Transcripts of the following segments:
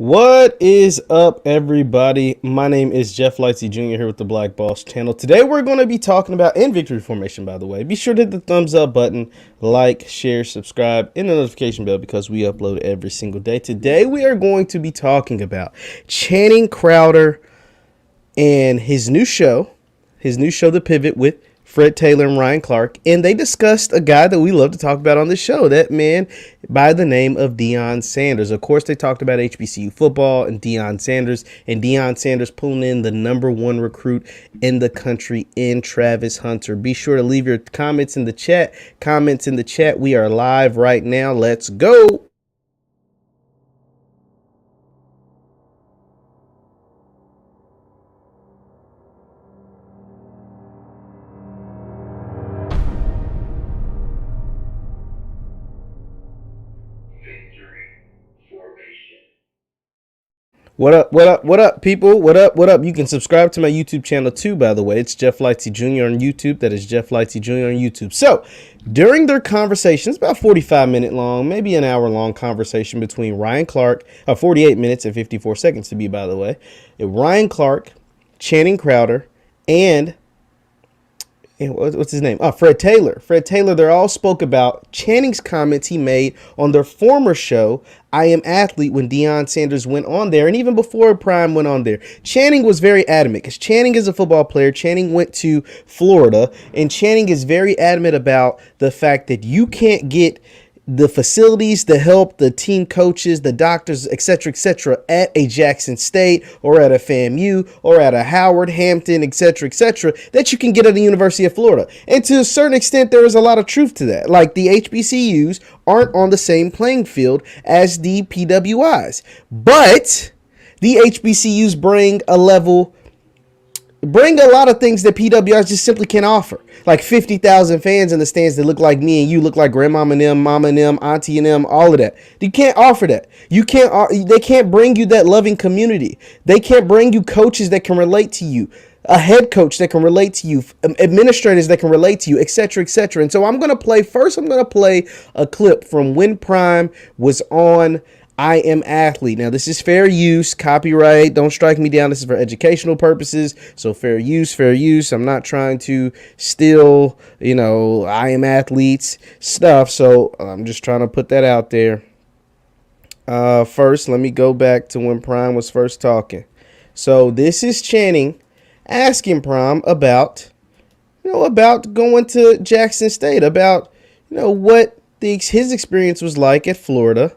What is up, everybody? My name is Jeff Lightsey Jr. here with the Black Boss channel. Today we're going to be talking about in victory formation, by the way. Be sure to hit the thumbs up button, like, share, subscribe, and the notification bell because we upload every single day. Today we are going to be talking about Channing Crowder and his new show, The Pivot, with Fred Taylor and Ryan Clark, and they discussed a guy that we love to talk about on the show, that man by the name of Deion Sanders. Of course, they talked about HBCU football and Deion Sanders pulling in the #1 recruit in the country in Travis Hunter. Be sure to leave your comments in the chat. We are live right now. Let's go. What up, people? What up? You can subscribe to my YouTube channel too, by the way. It's Jeff Lightsey Jr. on YouTube. That is Jeff Lightsey Jr. on YouTube. So, during their conversation, it's about 45-minute long, maybe an hour-long conversation between Ryan Clark, 48 minutes and 54 seconds to be, by the way, Ryan Clark, Channing Crowder, and what's his name? Fred Taylor. They all spoke about Channing's comments he made on their former show, I Am Athlete, when Deion Sanders went on there, and even before Prime went on there. Channing was very adamant because Channing is a football player. Channing went to Florida, and Channing is very adamant about the fact that you can't get the facilities, the help, the team coaches, the doctors, etc., at a Jackson State or at a FAMU or at a Howard, Hampton, etc., that you can get at the University of Florida. And to a certain extent, there is a lot of truth to that. Like, the HBCUs aren't on the same playing field as the PWIs, but the HBCUs bring a lot of things that PWIs just simply can't offer. Like 50,000 fans in the stands that look like me and you, look like grandmama and them, mama and them, auntie and them, all of that. You can't offer that. They can't bring you that loving community. They can't bring you coaches that can relate to you, a head coach that can relate to you, administrators that can relate to you, etc. And so I'm going to play a clip from when Prime was on I Am Athlete. Now, this is fair use, copyright. Don't strike me down. This is for educational purposes. So fair use. I'm not trying to steal, I Am Athlete's stuff. So I'm just trying to put that out there. First, let me go back to when Prime was first talking. So this is Channing asking Prime about going to Jackson State, about, what his experience was like at Florida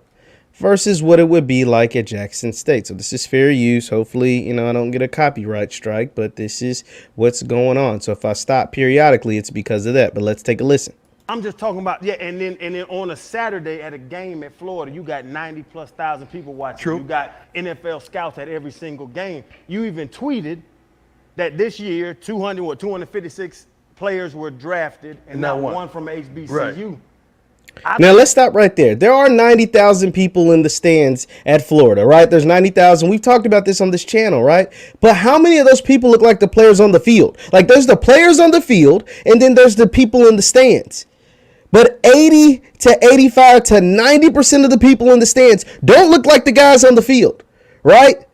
versus what it would be like at Jackson State. So this is fair use. Hopefully, I don't get a copyright strike, but this is what's going on. So if I stop periodically, it's because of that. But let's take a listen. I'm just talking about, and then on a Saturday at a game at Florida, you got 90,000+ people watching. True. You got NFL scouts at every single game. You even tweeted that this year 256 players were drafted and not one from HBCU. Right. Now, let's stop right there. There are 90,000 people in the stands at Florida, right? There's 90,000. We've talked about this on this channel, right? But how many of those people look like the players on the field? Like, there's the players on the field, and then there's the people in the stands. But 80 to 85 to 90% of the people in the stands don't look like the guys on the field, right?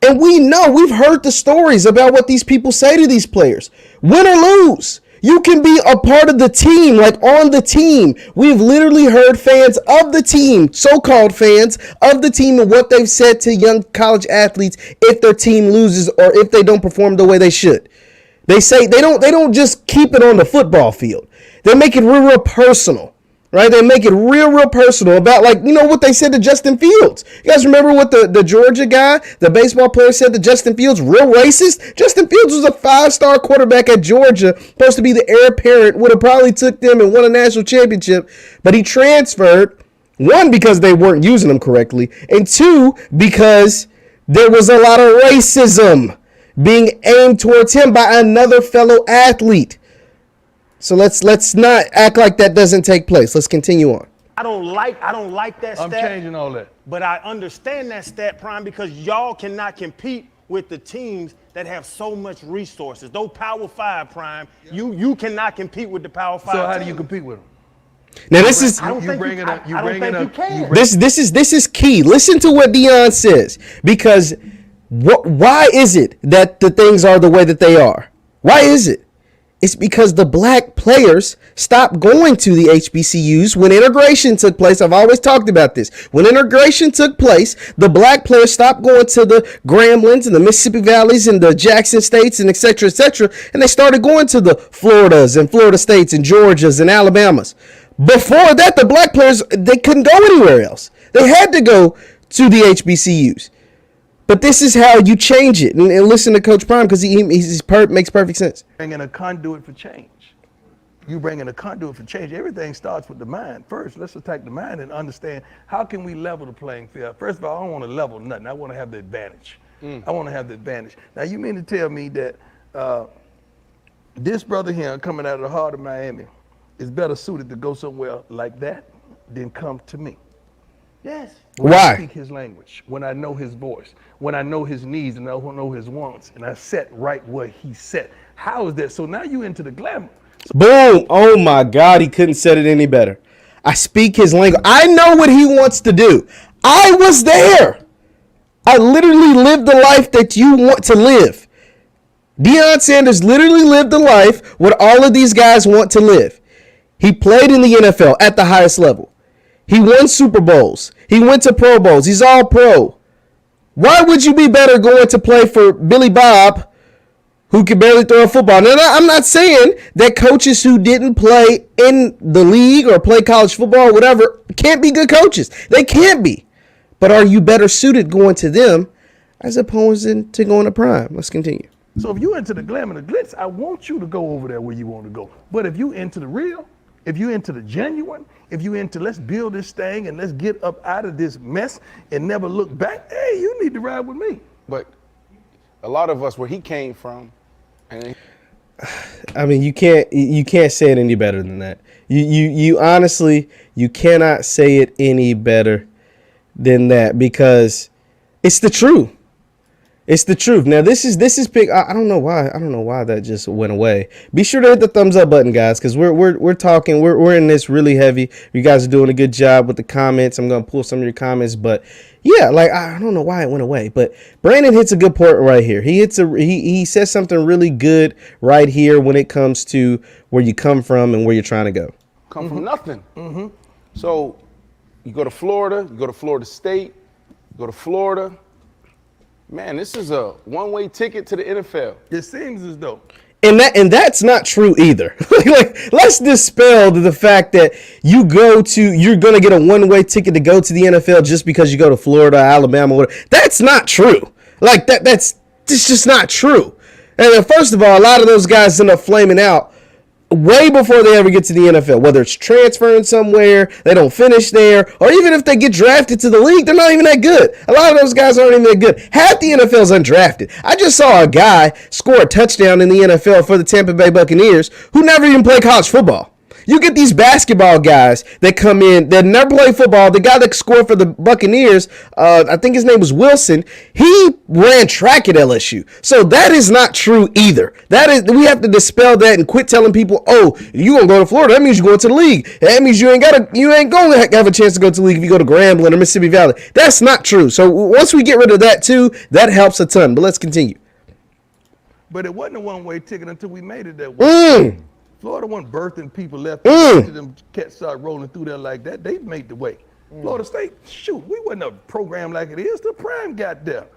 And we've heard the stories about what these people say to these players. Win or lose, you can be a part of the team, like on the team. We've literally heard fans of the team, so-called fans of the team, and what they've said to young college athletes if their team loses or if they don't perform the way they should. They say they don't just keep it on the football field. They make it real personal, right? They make it real personal about, what they said to Justin Fields. You guys remember what the Georgia guy, the baseball player, said to Justin Fields? Real racist. Justin Fields was a 5-star quarterback at Georgia, supposed to be the heir apparent, would have probably took them and won a national championship, but he transferred, one, because they weren't using him correctly, and two, because there was a lot of racism being aimed towards him by another fellow athlete. So let's not act like that doesn't take place. Let's continue on. I don't like that stat. I'm changing all that. But I understand that stat, Prime, because y'all cannot compete with the teams that have so much resources. Those Power 5, Prime, you cannot compete with the Power 5. So how do you compete with them? Now this is I don't think you can. this is key. Listen to what Deion says, because why is it that the things are the way that they are? Why is it? It's because the black players stopped going to the HBCUs when integration took place. I've always talked about this. When integration took place, the black players stopped going to the Gramblin's and the Mississippi Valleys and the Jackson States and et cetera, and they started going to the Floridas and Florida States and Georgias and Alabamas. Before that, the black players, they couldn't go anywhere else. They had to go to the HBCUs. But this is how you change it. And listen to Coach Prime, because he makes perfect sense. Bringing a conduit for change. You bringing a conduit for change. Everything starts with the mind. First, let's attack the mind and understand how can we level the playing field. First of all, I don't want to level nothing. I want to have the advantage. I want to have the advantage. Now, you mean to tell me that this brother here coming out of the heart of Miami is better suited to go somewhere like that than come to me? Yes. When Why? I speak his language, when I know his voice, when I know his needs and I know his wants, and I set right where he set. How is that? So now you into the glamour. Boom. Oh my God, he couldn't said it any better. I speak his language. I know what he wants to do. I was there. I literally lived the life that you want to live. Deion Sanders literally lived the life what all of these guys want to live. He played in the NFL at the highest level. He won Super Bowls. He went to Pro Bowls. He's all pro. Why would you be better going to play for Billy Bob, who can barely throw a football? Now, I'm not saying that coaches who didn't play in the league or play college football or whatever can't be good coaches. They can't be. But are you better suited going to them as opposed to going to Prime? Let's continue. So if you into the glamour and the glitz, I want you to go over there where you want to go. But if you into the real, if you into the genuine, if you into let's build this thing and let's get up out of this mess and never look back, hey, you need to ride with me. But a lot of us, where he came from, and I mean, you can't say it any better than that. You honestly, you cannot say it any better than that, because it's the truth. It's the truth. Now this is big. I don't know why that just went away. Be sure to hit the thumbs up button, guys, because we're talking. We're in this really heavy. You guys are doing a good job with the comments. I'm gonna pull some of your comments, but yeah, like I don't know why it went away. But Brandon hits a good point right here. He says something really good right here when it comes to where you come from and where you're trying to go. come from nothing. So you go to Florida, you go to Florida State, you go to Florida. Man, this is a one-way ticket to the NFL. It seems as though. And that's not true either. Like, let's dispel the fact that you're gonna get a one-way ticket to go to the NFL just because you go to Florida, Alabama, whatever. That's not true. Like that's just not true. And first of all, a lot of those guys end up flaming out way before they ever get to the NFL, whether it's transferring somewhere, they don't finish there, or even if they get drafted to the league, they're not even that good. A lot of those guys aren't even that good. Half the NFL's undrafted. I just saw a guy score a touchdown in the NFL for the Tampa Bay Buccaneers who never even played college football. You get these basketball guys that come in that never played football. The guy that scored for the Buccaneers, I think his name was Wilson. He ran track at LSU. So that is not true either. We have to dispel that and quit telling people, oh, you gonna go to Florida? That means you're going to the league. That means you ain't gonna have a chance to go to the league if you go to Grambling or Mississippi Valley. That's not true. So once we get rid of that too, that helps a ton. But let's continue. But it wasn't a one-way ticket until we made it that way. Florida wasn't birthing people left. Them cats start rolling through there like that. They made the way. Florida State, shoot, we wasn't a program like it is. The Prime got there.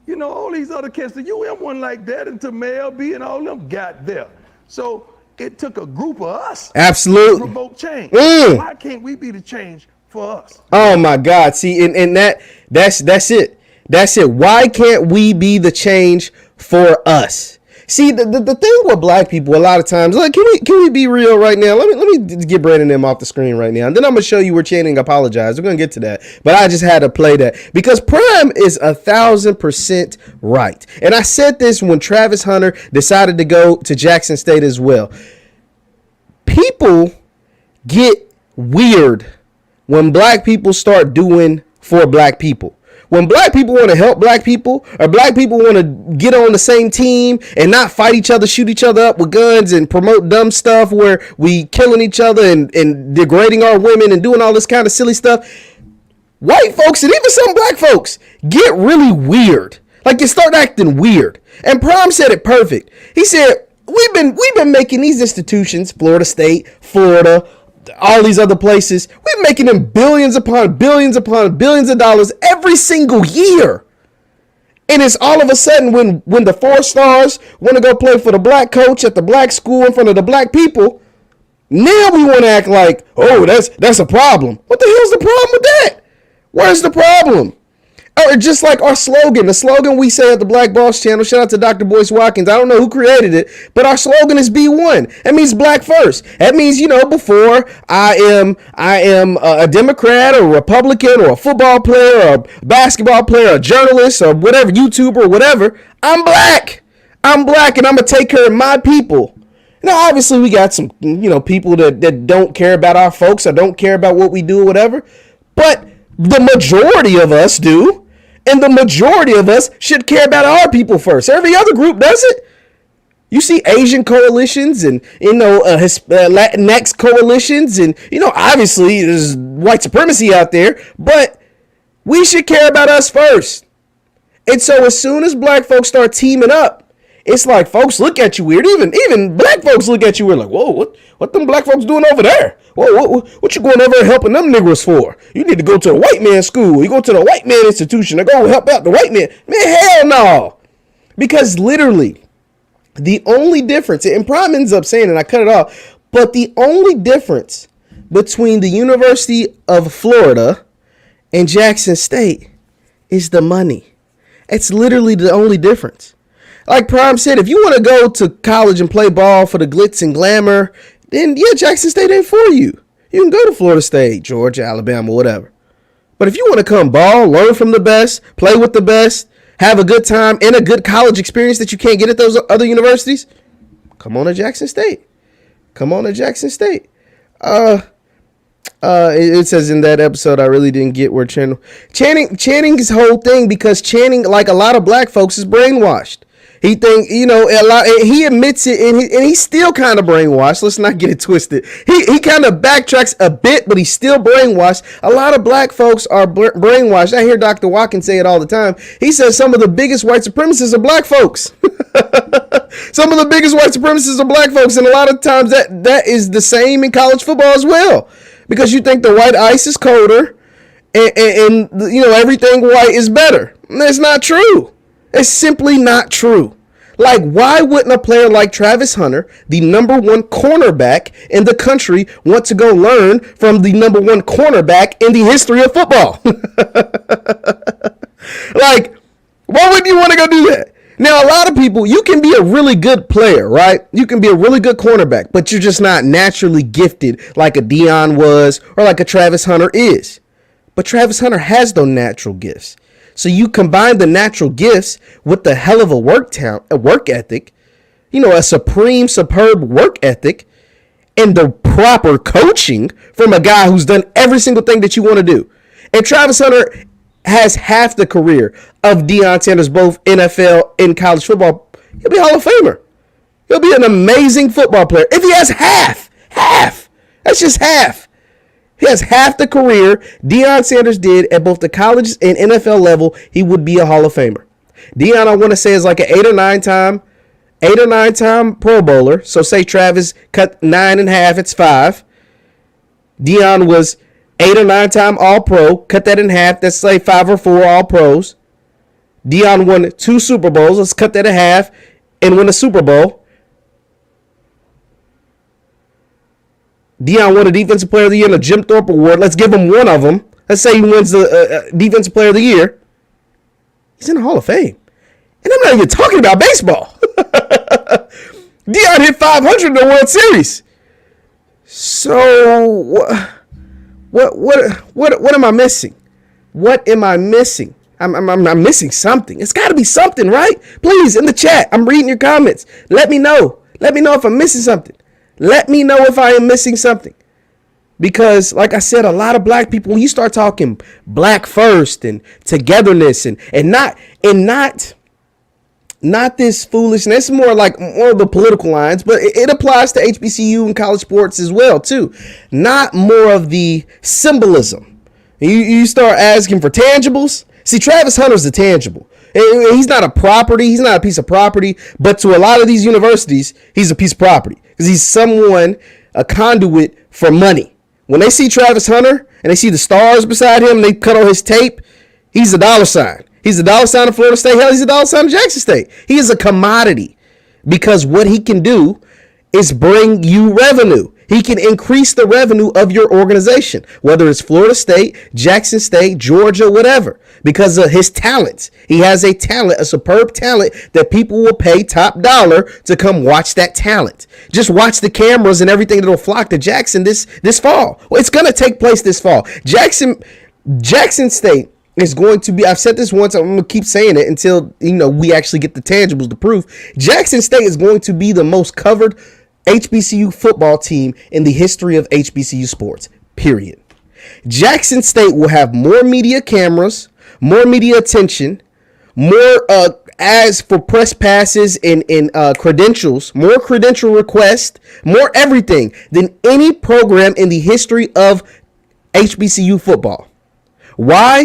You know, all these other cats, the UM wasn't like that until Mel B and all them got there. So it took a group of us Absolutely. to provoke change. Why can't we be the change for us? Oh my God. See, and that's it. That's it. Why can't we be the change for us? See, the thing with black people a lot of times, like, can we be real right now? Let me get Brandon them off the screen right now, and then I'm gonna show you where Channing apologized. We're gonna get to that, but I just had to play that because Prime is 1,000% right. And I said this when Travis Hunter decided to go to Jackson State as well. People get weird when black people start doing for black people. When black people want to help black people, or black people want to get on the same team and not fight each other, shoot each other up with guns and promote dumb stuff where we killing each other and degrading our women and doing all this kind of silly stuff, white folks and even some black folks get really weird. Like, you start acting weird. And Prime said it perfect. He said, we've been making these institutions, Florida State, Florida, all these other places, we're making them billions upon billions of dollars every single year. And it's all of a sudden when the 4 stars want to go play for the black coach at the black school in front of the black people, now we want to act like, oh, that's a problem. What the hell's the problem with that? Where's the problem? Or just like our slogan, the slogan we say at the Black Boss channel, shout out to Dr. Boyce Watkins. I don't know who created it, but our slogan is B1. That means black first. That means, before I am a Democrat or a Republican or a football player or a basketball player or a journalist or whatever, YouTuber or whatever, I'm black. I'm black and I'm going to take care of my people. Now, obviously, we got some, people that don't care about our folks or don't care about what we do or whatever, but the majority of us do. And the majority of us should care about our people first. Every other group does it. You see Asian coalitions and, Latinx coalitions and, obviously there's white supremacy out there, but we should care about us first. And so as soon as black folks start teaming up, it's like folks look at you weird. Even black folks look at you weird like, whoa, what them black folks doing over there? Whoa, what you going over there helping them niggers for? You need to go to a white man school. You go to the white man institution and go help out the white man. Man, hell no. Because literally, the only difference, and Prime ends up saying it, I cut it off, but the only difference between the University of Florida and Jackson State is the money. It's literally the only difference. Like Prime said, if you want to go to college and play ball for the glitz and glamour, then yeah, Jackson State ain't for you. You can go to Florida State, Georgia, Alabama, whatever. But if you want to come ball, learn from the best, play with the best, have a good time, and a good college experience that you can't get at those other universities, come on to Jackson State. Come on to Jackson State. It says in that episode, I really didn't get where Channing's whole thing, because Channing, like a lot of black folks, is brainwashed. He think, he admits it, and he's still kind of brainwashed. Let's not get it twisted. He kind of backtracks a bit, but he's still brainwashed. A lot of black folks are brainwashed. I hear Dr. Watkins say it all the time. He says some of the biggest white supremacists are black folks. Some of the biggest white supremacists are black folks, and a lot of times that is the same in college football as well. Because you think the white ice is colder, and everything white is better. That's not true. It's simply not true. Like, why wouldn't a player like Travis Hunter, the number 1 cornerback in the country, want to go learn from the number 1 cornerback in the history of football? Like, why wouldn't you want to go do that? Now, a lot of people, you can be a really good player, right? You can be a really good cornerback, but you're just not naturally gifted like a Deion was or like a Travis Hunter is. But Travis Hunter has no natural gifts. So you combine the natural gifts with the hell of a work ethic, a superb work ethic, and the proper coaching from a guy who's done every single thing that you want to do. And Travis Hunter has half the career of Deion Sanders, both NFL and college football. He'll be a Hall of Famer. He'll be an amazing football player. If he has half, that's just half. He has half the career Deion Sanders did at both the college and NFL level. He would be a Hall of Famer. Deion, I want to say, is like an 8 or 9 time Pro Bowler. So say Travis cut 9 in half, it's 5. Deion was 8 or 9 time All Pro. Cut that in half, that's say 5 or 4 All Pros. Deion won 2 Super Bowls. Let's cut that in half and win a Super Bowl. Deion won a Defensive Player of the Year and a Jim Thorpe Award. Let's give him one of them. Let's say he wins the Defensive Player of the Year. He's in the Hall of Fame. And I'm not even talking about baseball. Deion hit 500 in the World Series. So what am I missing? What am I missing? I'm missing something. It's got to be something, right? Please, in the chat, I'm reading your comments. Let me know. Let me know if I'm missing something. Let me know if I am missing something. Because, like I said, a lot of black people, when you start talking black first and togetherness and not this foolishness, more like more of the political lines, but it applies to HBCU and college sports as well, too. Not more of the symbolism. You start asking for tangibles. See, Travis Hunter's a tangible. He's not a property. He's not a piece of property. But to a lot of these universities, he's a piece of property because he's someone, a conduit for money. When they see Travis Hunter and they see the stars beside him and they cut on his tape, he's a dollar sign. He's a dollar sign of Florida State. Hell, he's a dollar sign of Jackson State. He is a commodity because what he can do is bring you revenue. He can increase the revenue of your organization, whether it's Florida State, Jackson State, Georgia, whatever, because of his talents. He has a talent, a superb talent that people will pay top dollar to come watch that talent. Just watch the cameras and everything that'll flock to Jackson this fall. Well, it's going to take place this fall. Jackson State is going to be, I've said this once, I'm going to keep saying it until, we actually get the tangibles to prove. Jackson State is going to be the most covered HBCU football team in the history of HBCU sports, period. Jackson State will have more media cameras, more media attention, more ads for press passes and credentials, more credential requests, more everything than any program in the history of HBCU football. Why?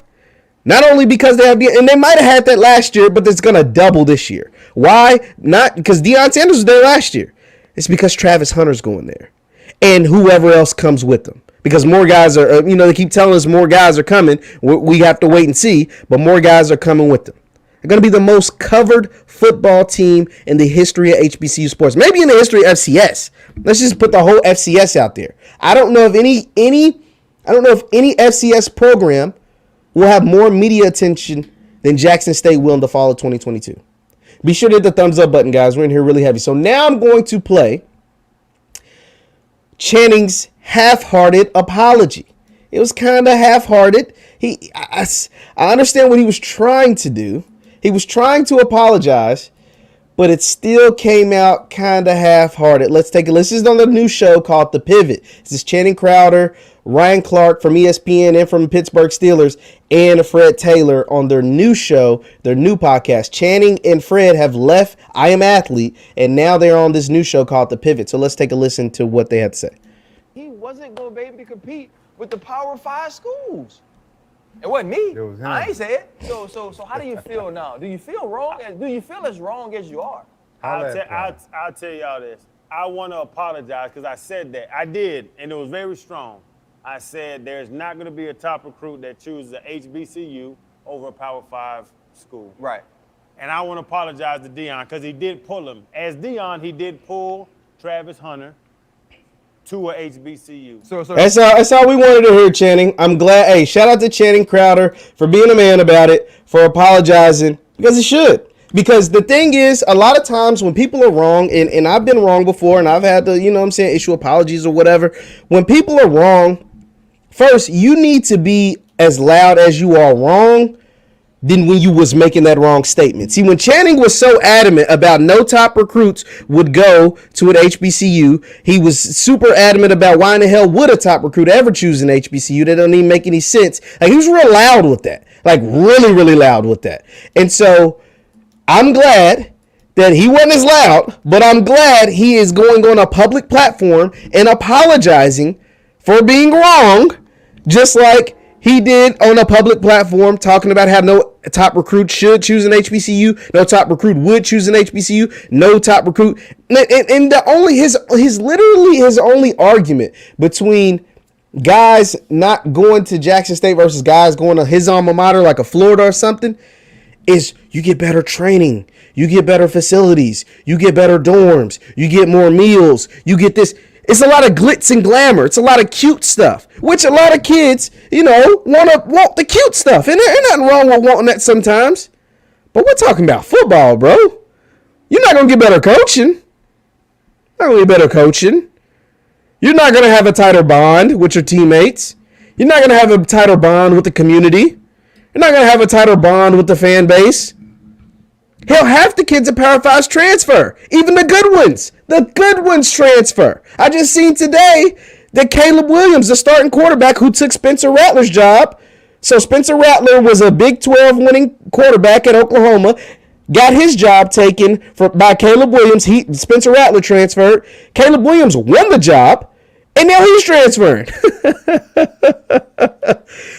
Not only because they might have had that last year, but it's going to double this year. Why? Not because Deion Sanders was there last year. It's because Travis Hunter's going there and whoever else comes with them. Because more guys are, they keep telling us more guys are coming. We have to wait and see, but more guys are coming with them. They're going to be the most covered football team in the history of HBCU sports. Maybe in the history of FCS. Let's just put the whole FCS out there. I don't know if any FCS program will have more media attention than Jackson State will in the fall of 2022. Be sure to hit the thumbs up button, guys. We're in here really heavy. So now I'm going to play Channing's half-hearted apology. It was kind of half-hearted. I understand what he was trying to do. He was trying to apologize, but it still came out kind of half-hearted. Let's take a listen. This is on the new show called The Pivot. This is Channing Crowder, Ryan Clark from ESPN and from Pittsburgh Steelers, and Fred Taylor on their new show, their new podcast. Channing and Fred have left I Am Athlete, and now they're on this new show called The Pivot. So let's take a listen to what they had to say. He wasn't going to be able to compete with the Power 5 schools. It wasn't me. I ain't say it. So how do you feel now? Do you feel wrong? Do you feel as wrong as you are? I'll tell y'all this. I want to apologize because I said that. I did, and it was very strong. I said there's not going to be a top recruit that chooses a HBCU over a Power 5 school. Right. And I want to apologize to Deion because he did pull him. As Deion, he did pull Travis Hunter to a HBCU. So that's all we wanted to hear, Channing. I'm glad. Hey, shout out to Channing Crowder for being a man about it, for apologizing, because he should. Because the thing is, a lot of times when people are wrong, and I've been wrong before, and I've had to, issue apologies or whatever. When people are wrong, first, you need to be as loud as you are wrong than when you was making that wrong statement. See, when Channing was so adamant about no top recruits would go to an HBCU, he was super adamant about why in the hell would a top recruit ever choose an HBCU? That doesn't even make any sense. Like, he was real loud with that. Like, really, really loud with that. And so I'm glad that he wasn't as loud, but I'm glad he is going on a public platform and apologizing for being wrong, just like he did on a public platform talking about how no top recruit should choose an HBCU, no top recruit would choose an HBCU, no top recruit. And his only argument between guys not going to Jackson State versus guys going to his alma mater like a Florida or something is you get better training, you get better facilities, you get better dorms, you get more meals, you get this. It's a lot of glitz and glamour. It's a lot of cute stuff, which a lot of kids, want the cute stuff. And there's nothing wrong with wanting that sometimes. But we're talking about football, bro. You're not going to get better coaching. Not going to get better coaching. You're not going to have a tighter bond with your teammates. You're not going to have a tighter bond with the community. You're not going to have a tighter bond with the fan base. Hell, half the kids at Power 5s transfer. Even the good ones. The good ones transfer. I just seen today that Caleb Williams, the starting quarterback who took Spencer Rattler's job. So Spencer Rattler was a Big 12 winning quarterback at Oklahoma, got his job taken by Caleb Williams. Spencer Rattler transferred. Caleb Williams won the job, and now he's transferring.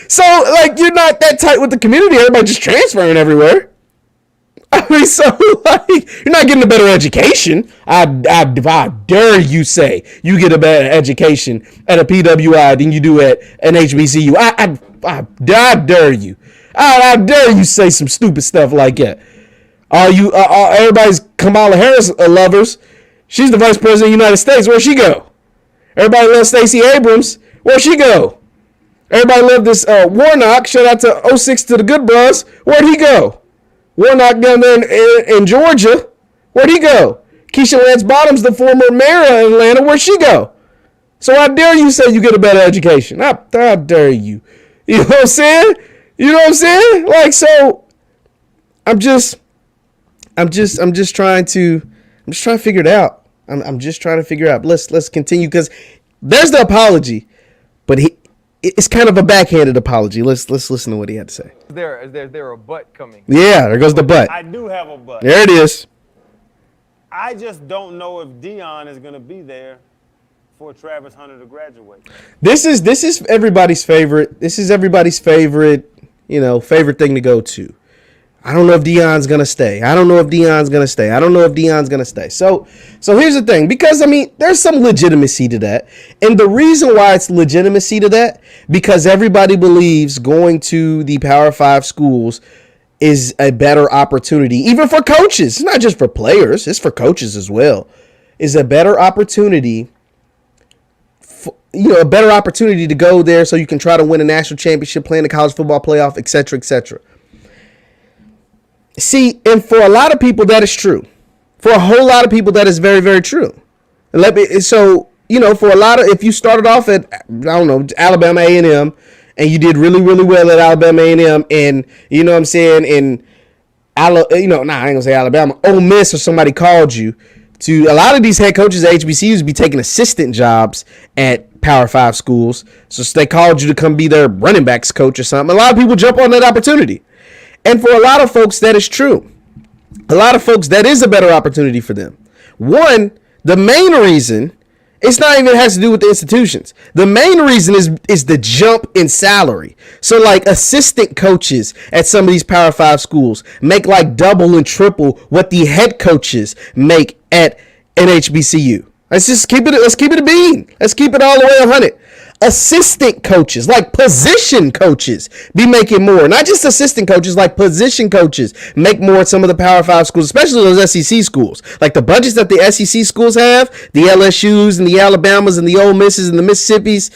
So, like, you're not that tight with the community. Everybody just transferring everywhere. I mean, so, like, you're not getting a better education. I dare you say you get a better education at a PWI than you do at an HBCU. I dare you. I dare you say some stupid stuff like that. Everybody's Kamala Harris lovers. She's the vice president of the United States. Where'd she go? Everybody loves Stacey Abrams. Where'd she go? Everybody loved this Warnock. Shout out to 06 to the good bros. Where'd he go? Warnock down there in Georgia. Where'd he go? Keisha Lance Bottoms, the former mayor of Atlanta. Where'd she go? So I dare you say you get a better education. I dare you. You know what I'm saying? You know what I'm saying? Like, so I'm just trying to figure it out. I'm just trying to figure out. Let's continue, because there's the apology, but it's kind of a backhanded apology. Let's listen to what he had to say. Is there a butt coming? Yeah, there goes the butt. I do have a but. There it is. I just don't know if Deion is going to be there for Travis Hunter to graduate. This is everybody's favorite. This is everybody's favorite thing to go to. I don't know if Deion's going to stay. So here's the thing, because I mean, there's some legitimacy to that. And the reason why it's legitimacy to that, because everybody believes going to the Power 5 schools is a better opportunity, even for coaches. It's not just for players, it's for coaches as well. Is a better opportunity, a better opportunity to go there so you can try to win a national championship, play in the college football playoff, etc., etc. See, and for a lot of people, that is true. For a whole lot of people, that is very, very true. And for a lot of, if you started off at, Alabama A&M, and you did really, really well at Alabama A&M, and you know what I'm saying, and I ain't gonna say Alabama, Ole Miss, or somebody called you to, a lot of these head coaches at HBCUs be taking assistant jobs at Power 5 schools. So they called you to come be their running backs coach or something. A lot of people jump on that opportunity. And for a lot of folks, that is true. A lot of folks, that is a better opportunity for them. One, the main reason, it's not even has to do with the institutions. The main reason is the jump in salary. So like assistant coaches at some of these Power 5 schools make like double and triple what the head coaches make at an HBCU. Let's keep it a bean. Let's keep it all the way 100. Assistant coaches, like position coaches, be making more. Not just assistant coaches, like position coaches make more at some of the Power 5 schools, especially those SEC schools. Like the budgets that the SEC schools have, the LSUs and the Alabamas and the Ole Misses and the Mississippis,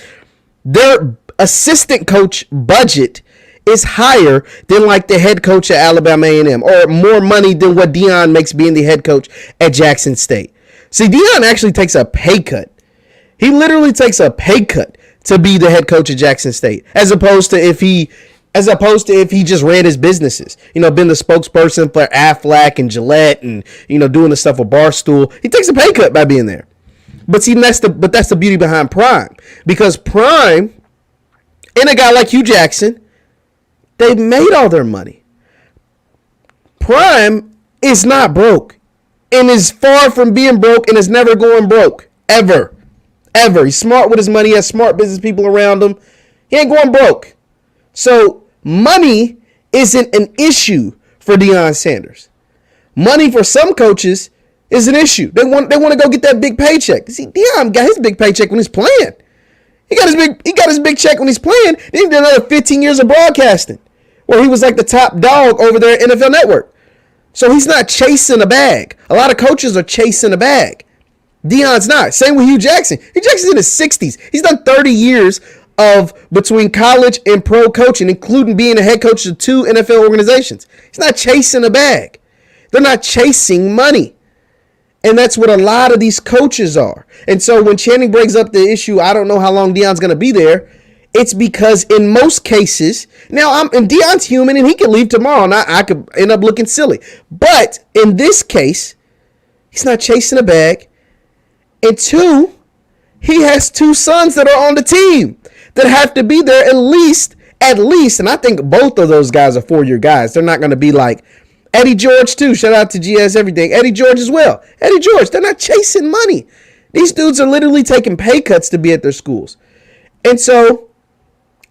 their assistant coach budget is higher than like the head coach at Alabama A&M, or more money than what Deion makes being the head coach at Jackson State. See, Deion actually takes a pay cut. He literally takes a pay cut to be the head coach at Jackson State, as opposed to if he just ran his businesses, been the spokesperson for Aflac and Gillette and, doing the stuff with Barstool. He takes a pay cut by being there. But see, that's the beauty behind Prime, because Prime and a guy like Hugh Jackson, they've made all their money. Prime is not broke and is far from being broke and is never going broke, ever. He's smart with his money. He has smart business people around him. He ain't going broke. So money isn't an issue for Deion Sanders. Money for some coaches is an issue. They want to go get that big paycheck. See, Deion got his big paycheck when he's playing. He got his big check when he's playing. Then he did another 15 years of broadcasting, where he was like the top dog over there at NFL Network. So he's not chasing a bag. A lot of coaches are chasing a bag. Deion's not. Same with Hugh Jackson. Hugh Jackson's in his 60s. He's done 30 years of between college and pro coaching, including being a head coach of 2 NFL organizations. He's not chasing a bag. They're not chasing money. And that's what a lot of these coaches are. And so when Channing brings up the issue, I don't know how long Deion's going to be there, it's because in most cases, and Deion's human and he could leave tomorrow and I could end up looking silly. But in this case, he's not chasing a bag. And 2, he has 2 sons that are on the team that have to be there at least, and I think both of those guys are 4-year guys. They're not going to be like Eddie George too. Shout out to GS Everything. Eddie George as well. Eddie George, they're not chasing money. These dudes are literally taking pay cuts to be at their schools. And so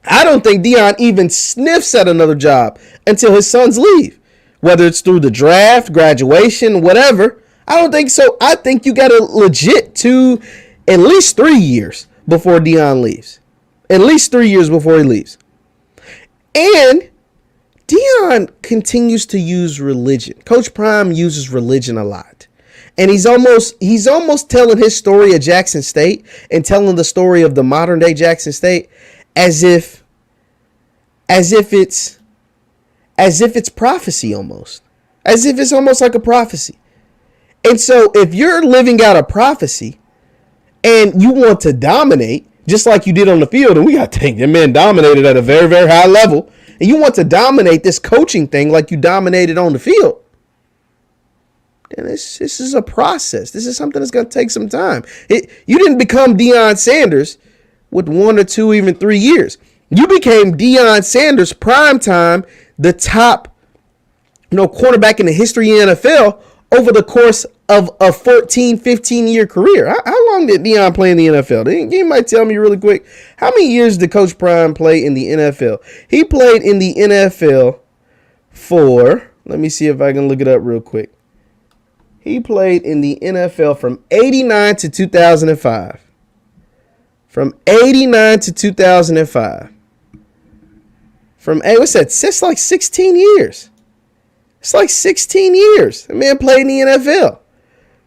I don't think Deion even sniffs at another job until his sons leave, whether it's through the draft, graduation, whatever. I don't think so. I think you got to legit 2, at least 3 years before Deion leaves. At least 3 years before he leaves. And Deion continues to use religion. Coach Prime uses religion a lot. And he's almost telling his story of Jackson State and telling the story of the modern day Jackson State as if it's prophecy almost. As if it's almost like a prophecy. And so if you're living out a prophecy and you want to dominate, just like you did on the field, and we got to think that man dominated at a very, very high level, and you want to dominate this coaching thing like you dominated on the field, then this is a process. This is something that's going to take some time. You didn't become Deion Sanders with 1 or 2, even 3 years. You became Deion Sanders prime time, the top quarterback in the history of the NFL over the course of a 14, 15-year career. How long did Deion play in the NFL? You might tell me really quick. How many years did Coach Prime play in the NFL? He played in the NFL for, let me see if I can look it up real quick. He played in the NFL from 89 to 2005. From 89 to 2005. What's that? It's like 16 years. It's like 16 years. The man played in the NFL.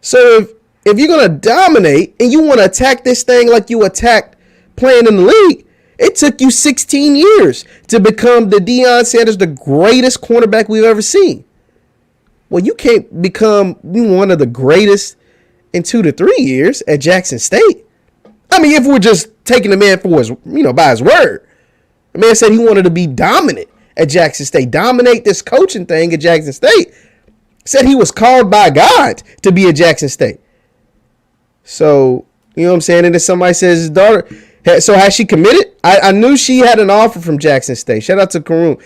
So if you're going to dominate and you want to attack this thing like you attacked playing in the league, it took you 16 years to become the Deion Sanders, the greatest cornerback we've ever seen. Well, you can't become one of the greatest in 2 to 3 years at Jackson State. I mean, if we're just taking the man for his, by his word. The man said he wanted to be dominant at Jackson State, dominate this coaching thing at Jackson State. Said he was called by God to be at Jackson State. So, you know what I'm saying? And then somebody says his daughter, so has she committed? I knew she had an offer from Jackson State. Shout out to Karoon.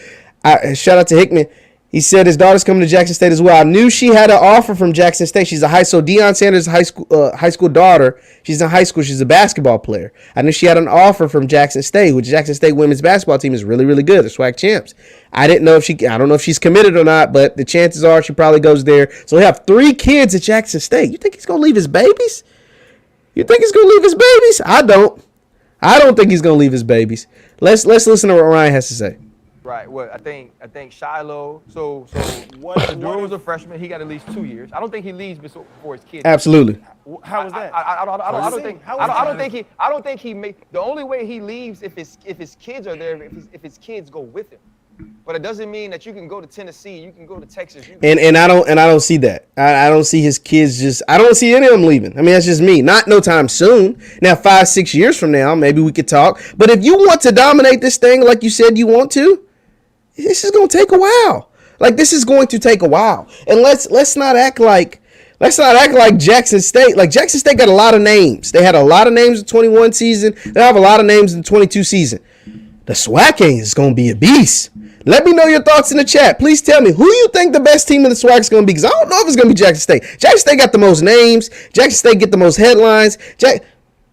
Shout out to Hickman. He said his daughter's coming to Jackson State as well. I knew she had an offer from Jackson State. She's Deion Sanders' high school daughter. She's in high school. She's a basketball player. I knew she had an offer from Jackson State, which Jackson State women's basketball team is really, really good. They're SWAC champs. I don't know if she's committed or not, but the chances are she probably goes there. So we have 3 kids at Jackson State. You think he's gonna leave his babies? I don't think he's gonna leave his babies. Let's listen to what Ryan has to say. Right. Well, I think Shiloh. So Durham was a freshman. He got at least 2 years. I don't think he leaves before his kids. Absolutely. How was that? I don't think he make. The only way he leaves if his kids are there, if his kids go with him. But it doesn't mean that you can go to Tennessee, you can go to Texas. And I don't see that. I don't see his kids I don't see any of them leaving. I mean, that's just me. Not no time soon. Now, 5-6 years from now, maybe we could talk. But if you want to dominate this thing like you said you want to, this is going to take a while. This is going to take a while. And let's not act like Jackson State. Jackson State got a lot of names. They had a lot of names in the 21 season. They have a lot of names in the 22 season. The SWAC is going to be a beast. Let me know your thoughts in the chat. Please tell me who you think the best team in the SWAC is going to be, because I don't know if it's going to be Jackson State. Jackson State got the most names. Jackson State get the most headlines.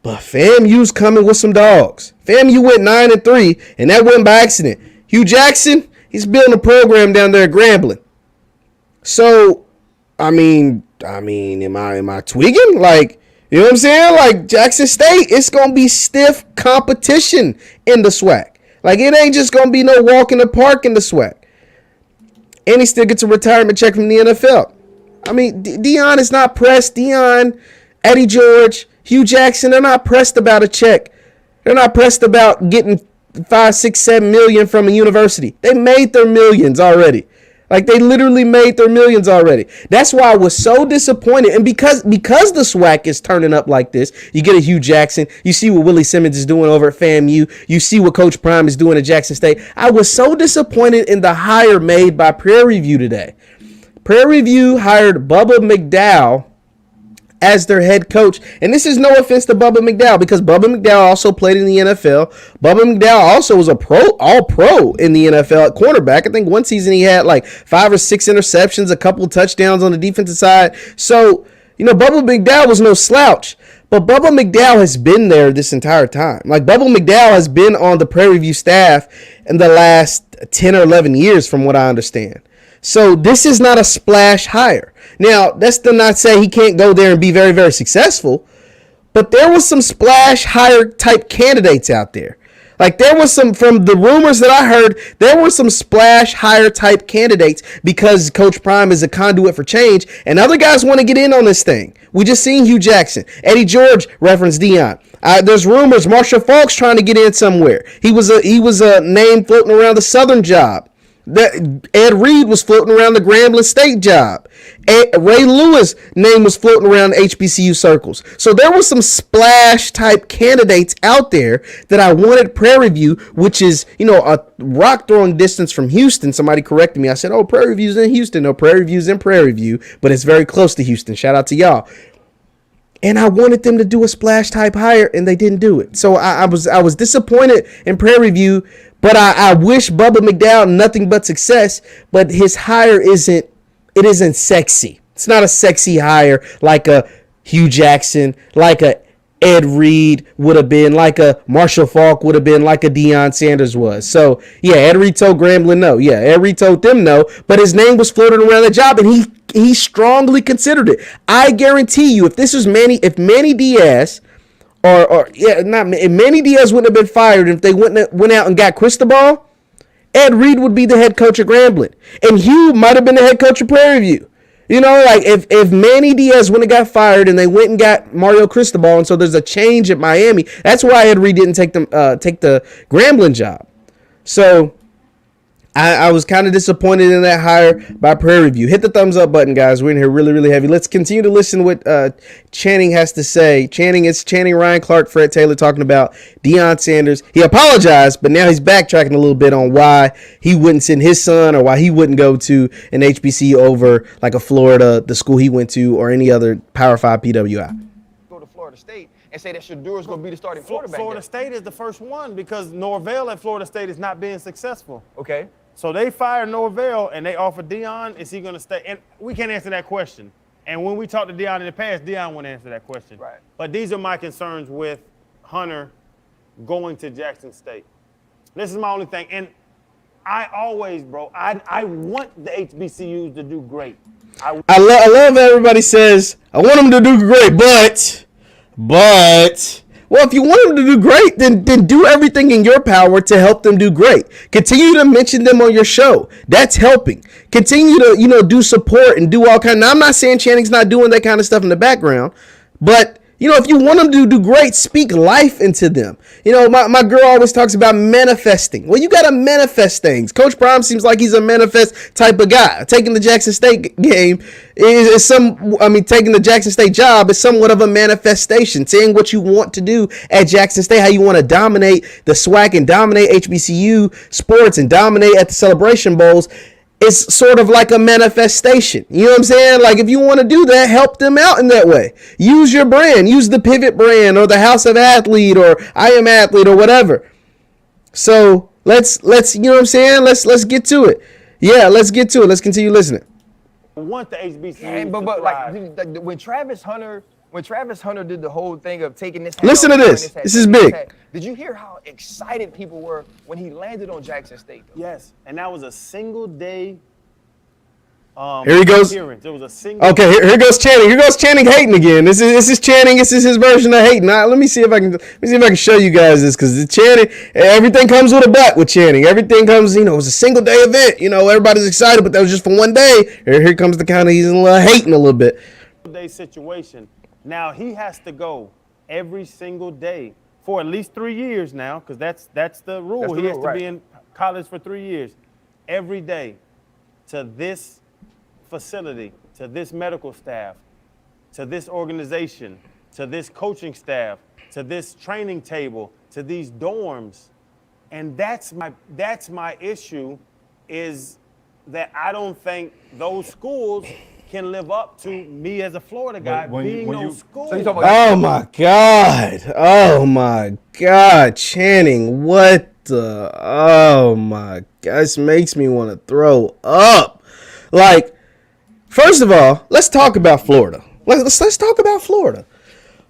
But FAMU's coming with some dogs. FAMU went 9-3, and that wasn't by accident. Hugh Jackson, he's building a program down there at Grambling. So, I mean, am I tweaking? You know what I'm saying? Jackson State, it's going to be stiff competition in the SWAC. It ain't just going to be no walk in the park in the SWAC. And he still gets a retirement check from the NFL. I mean, Deion is not pressed. Deion, Eddie George, Hugh Jackson, they're not pressed about a check. They're not pressed about getting 5, 6, 7 million from a university. They made their millions already. They literally made their millions already. That's why I was so disappointed. And because the SWAC is turning up like this, you get a Hugh Jackson. You see what Willie Simmons is doing over at FAMU. You see what Coach Prime is doing at Jackson State. I was so disappointed in the hire made by Prairie View today. Prairie View hired Bubba McDowell as their head coach. And this is no offense to Bubba McDowell, because Bubba McDowell also played in the NFL. Bubba McDowell also was a all-pro in the NFL at cornerback. I think one season he had like 5 or 6 interceptions, a couple of touchdowns on the defensive side. So, Bubba McDowell was no slouch. But Bubba McDowell has been there this entire time. Like, Bubba McDowell has been on the Prairie View staff in the last 10 or 11 years, from what I understand. So this is not a splash hire. Now, that's to not say he can't go there and be very, very successful. But there was some splash hire type candidates out there. Like, there was some, from the rumors that I heard, there were some splash hire type candidates because Coach Prime is a conduit for change, and other guys want to get in on this thing. We just seen Hugh Jackson. Eddie George referenced Deion. There's rumors Marshall Faulk's trying to get in somewhere. He was a name floating around the Southern job. Ed Reed was floating around the Grambling State job. Ray Lewis' name was floating around HBCU circles. So there were some splash type candidates out there that I wanted Prairie View, which is, a rock throwing distance from Houston. Somebody corrected me. I said, oh, Prairie View's in Houston. No, Prairie View's in Prairie View, but it's very close to Houston. Shout out to y'all. And I wanted them to do a splash type hire, and they didn't do it. So I was disappointed in Prairie View, but I wish Bubba McDowell nothing but success. But his hire isn't sexy. It's not a sexy hire like a Hugh Jackson, like a Ed Reed would have been, like a Marshall Faulk would have been, like a Deion Sanders was. So, yeah, Ed Reed told Grambling no. Yeah, Ed Reed told them no, but his name was floating around the job, and he strongly considered it. I guarantee you, if Manny Diaz, if Manny Diaz wouldn't have been fired, and if they went out and got Cristobal, Ed Reed would be the head coach of Grambling, and Hugh might have been the head coach of Prairie View. Like if Manny Diaz wouldn't have got fired and they went and got Mario Cristobal, and so there's a change at Miami. That's why Ed Reed didn't take the Grambling job. So I was kind of disappointed in that hire by Prairie View. Hit the thumbs up button, guys. We're in here really, really heavy. Let's continue to listen to what Channing has to say. Channing, Ryan Clark, Fred Taylor talking about Deion Sanders. He apologized, but now he's backtracking a little bit on why he wouldn't send his son or why he wouldn't go to an HBCU over like a Florida, the school he went to, or any other Power 5 PWI. Go to Florida State and say that Shadur's going to be the starting quarterback. Florida State is the first one because Norvell at Florida State is not being successful. Okay. So they fired Norvell and they offered Deion. Is he going to stay? And we can't answer that question. And when we talked to Deion in the past, Deion wouldn't answer that question. Right. But these are my concerns with Hunter going to Jackson State. This is my only thing. And I always, bro, I want the HBCUs to do great. I love everybody says, I want them to do great, but, well, if you want them to do great, then do everything in your power to help them do great. Continue to mention them on your show. That's helping. Continue to, do support and do all kind. Now, I'm not saying Channing's not doing that kind of stuff in the background, but if you want them to do great, speak life into them. My girl always talks about manifesting. Well, you got to manifest things. Coach Prime seems like he's a manifest type of guy. Taking the Jackson State game taking the Jackson State job is somewhat of a manifestation. Saying what you want to do at Jackson State, how you want to dominate the SWAC and dominate HBCU sports and dominate at the Celebration Bowls. It's sort of like a manifestation. You know what I'm saying? Like, if you want to do that, help them out in that way. Use your brand. Use the Pivot brand or the House of Athlete or I Am Athlete or whatever. So let's you know what I'm saying? Let's get to it. Yeah, let's get to it. Let's continue listening. I want the HBCUs but like when Travis Hunter did the whole thing of taking this. Listen to this. This is big. Did you hear how excited people were when he landed on Jackson State? Though? Yes, and that was a single day. Here he goes. It was a single. Okay, here goes Channing. Here goes Channing hating again. This is Channing. This is his version of hating. Now, let me see if I can show you guys this, because Channing, everything comes with a but with Channing. Everything comes, it was a single day event. Everybody's excited, but that was just for one day. Here comes the kind of he's hating a little bit. Day situation. Now he has to go every single day for at least 3 years now, because that's the rule. He has to be in college for 3 years, every day, to this facility, to this medical staff, to this organization, to this coaching staff, to this training table, to these dorms. And that's my issue, is that I don't think those schools can live up to me as a Florida guy being those schools. So you talking about Oh my God. Oh my God. Channing, what the? Oh my God. This makes me want to throw up. Like, first of all, let's talk about Florida. Let's talk about Florida.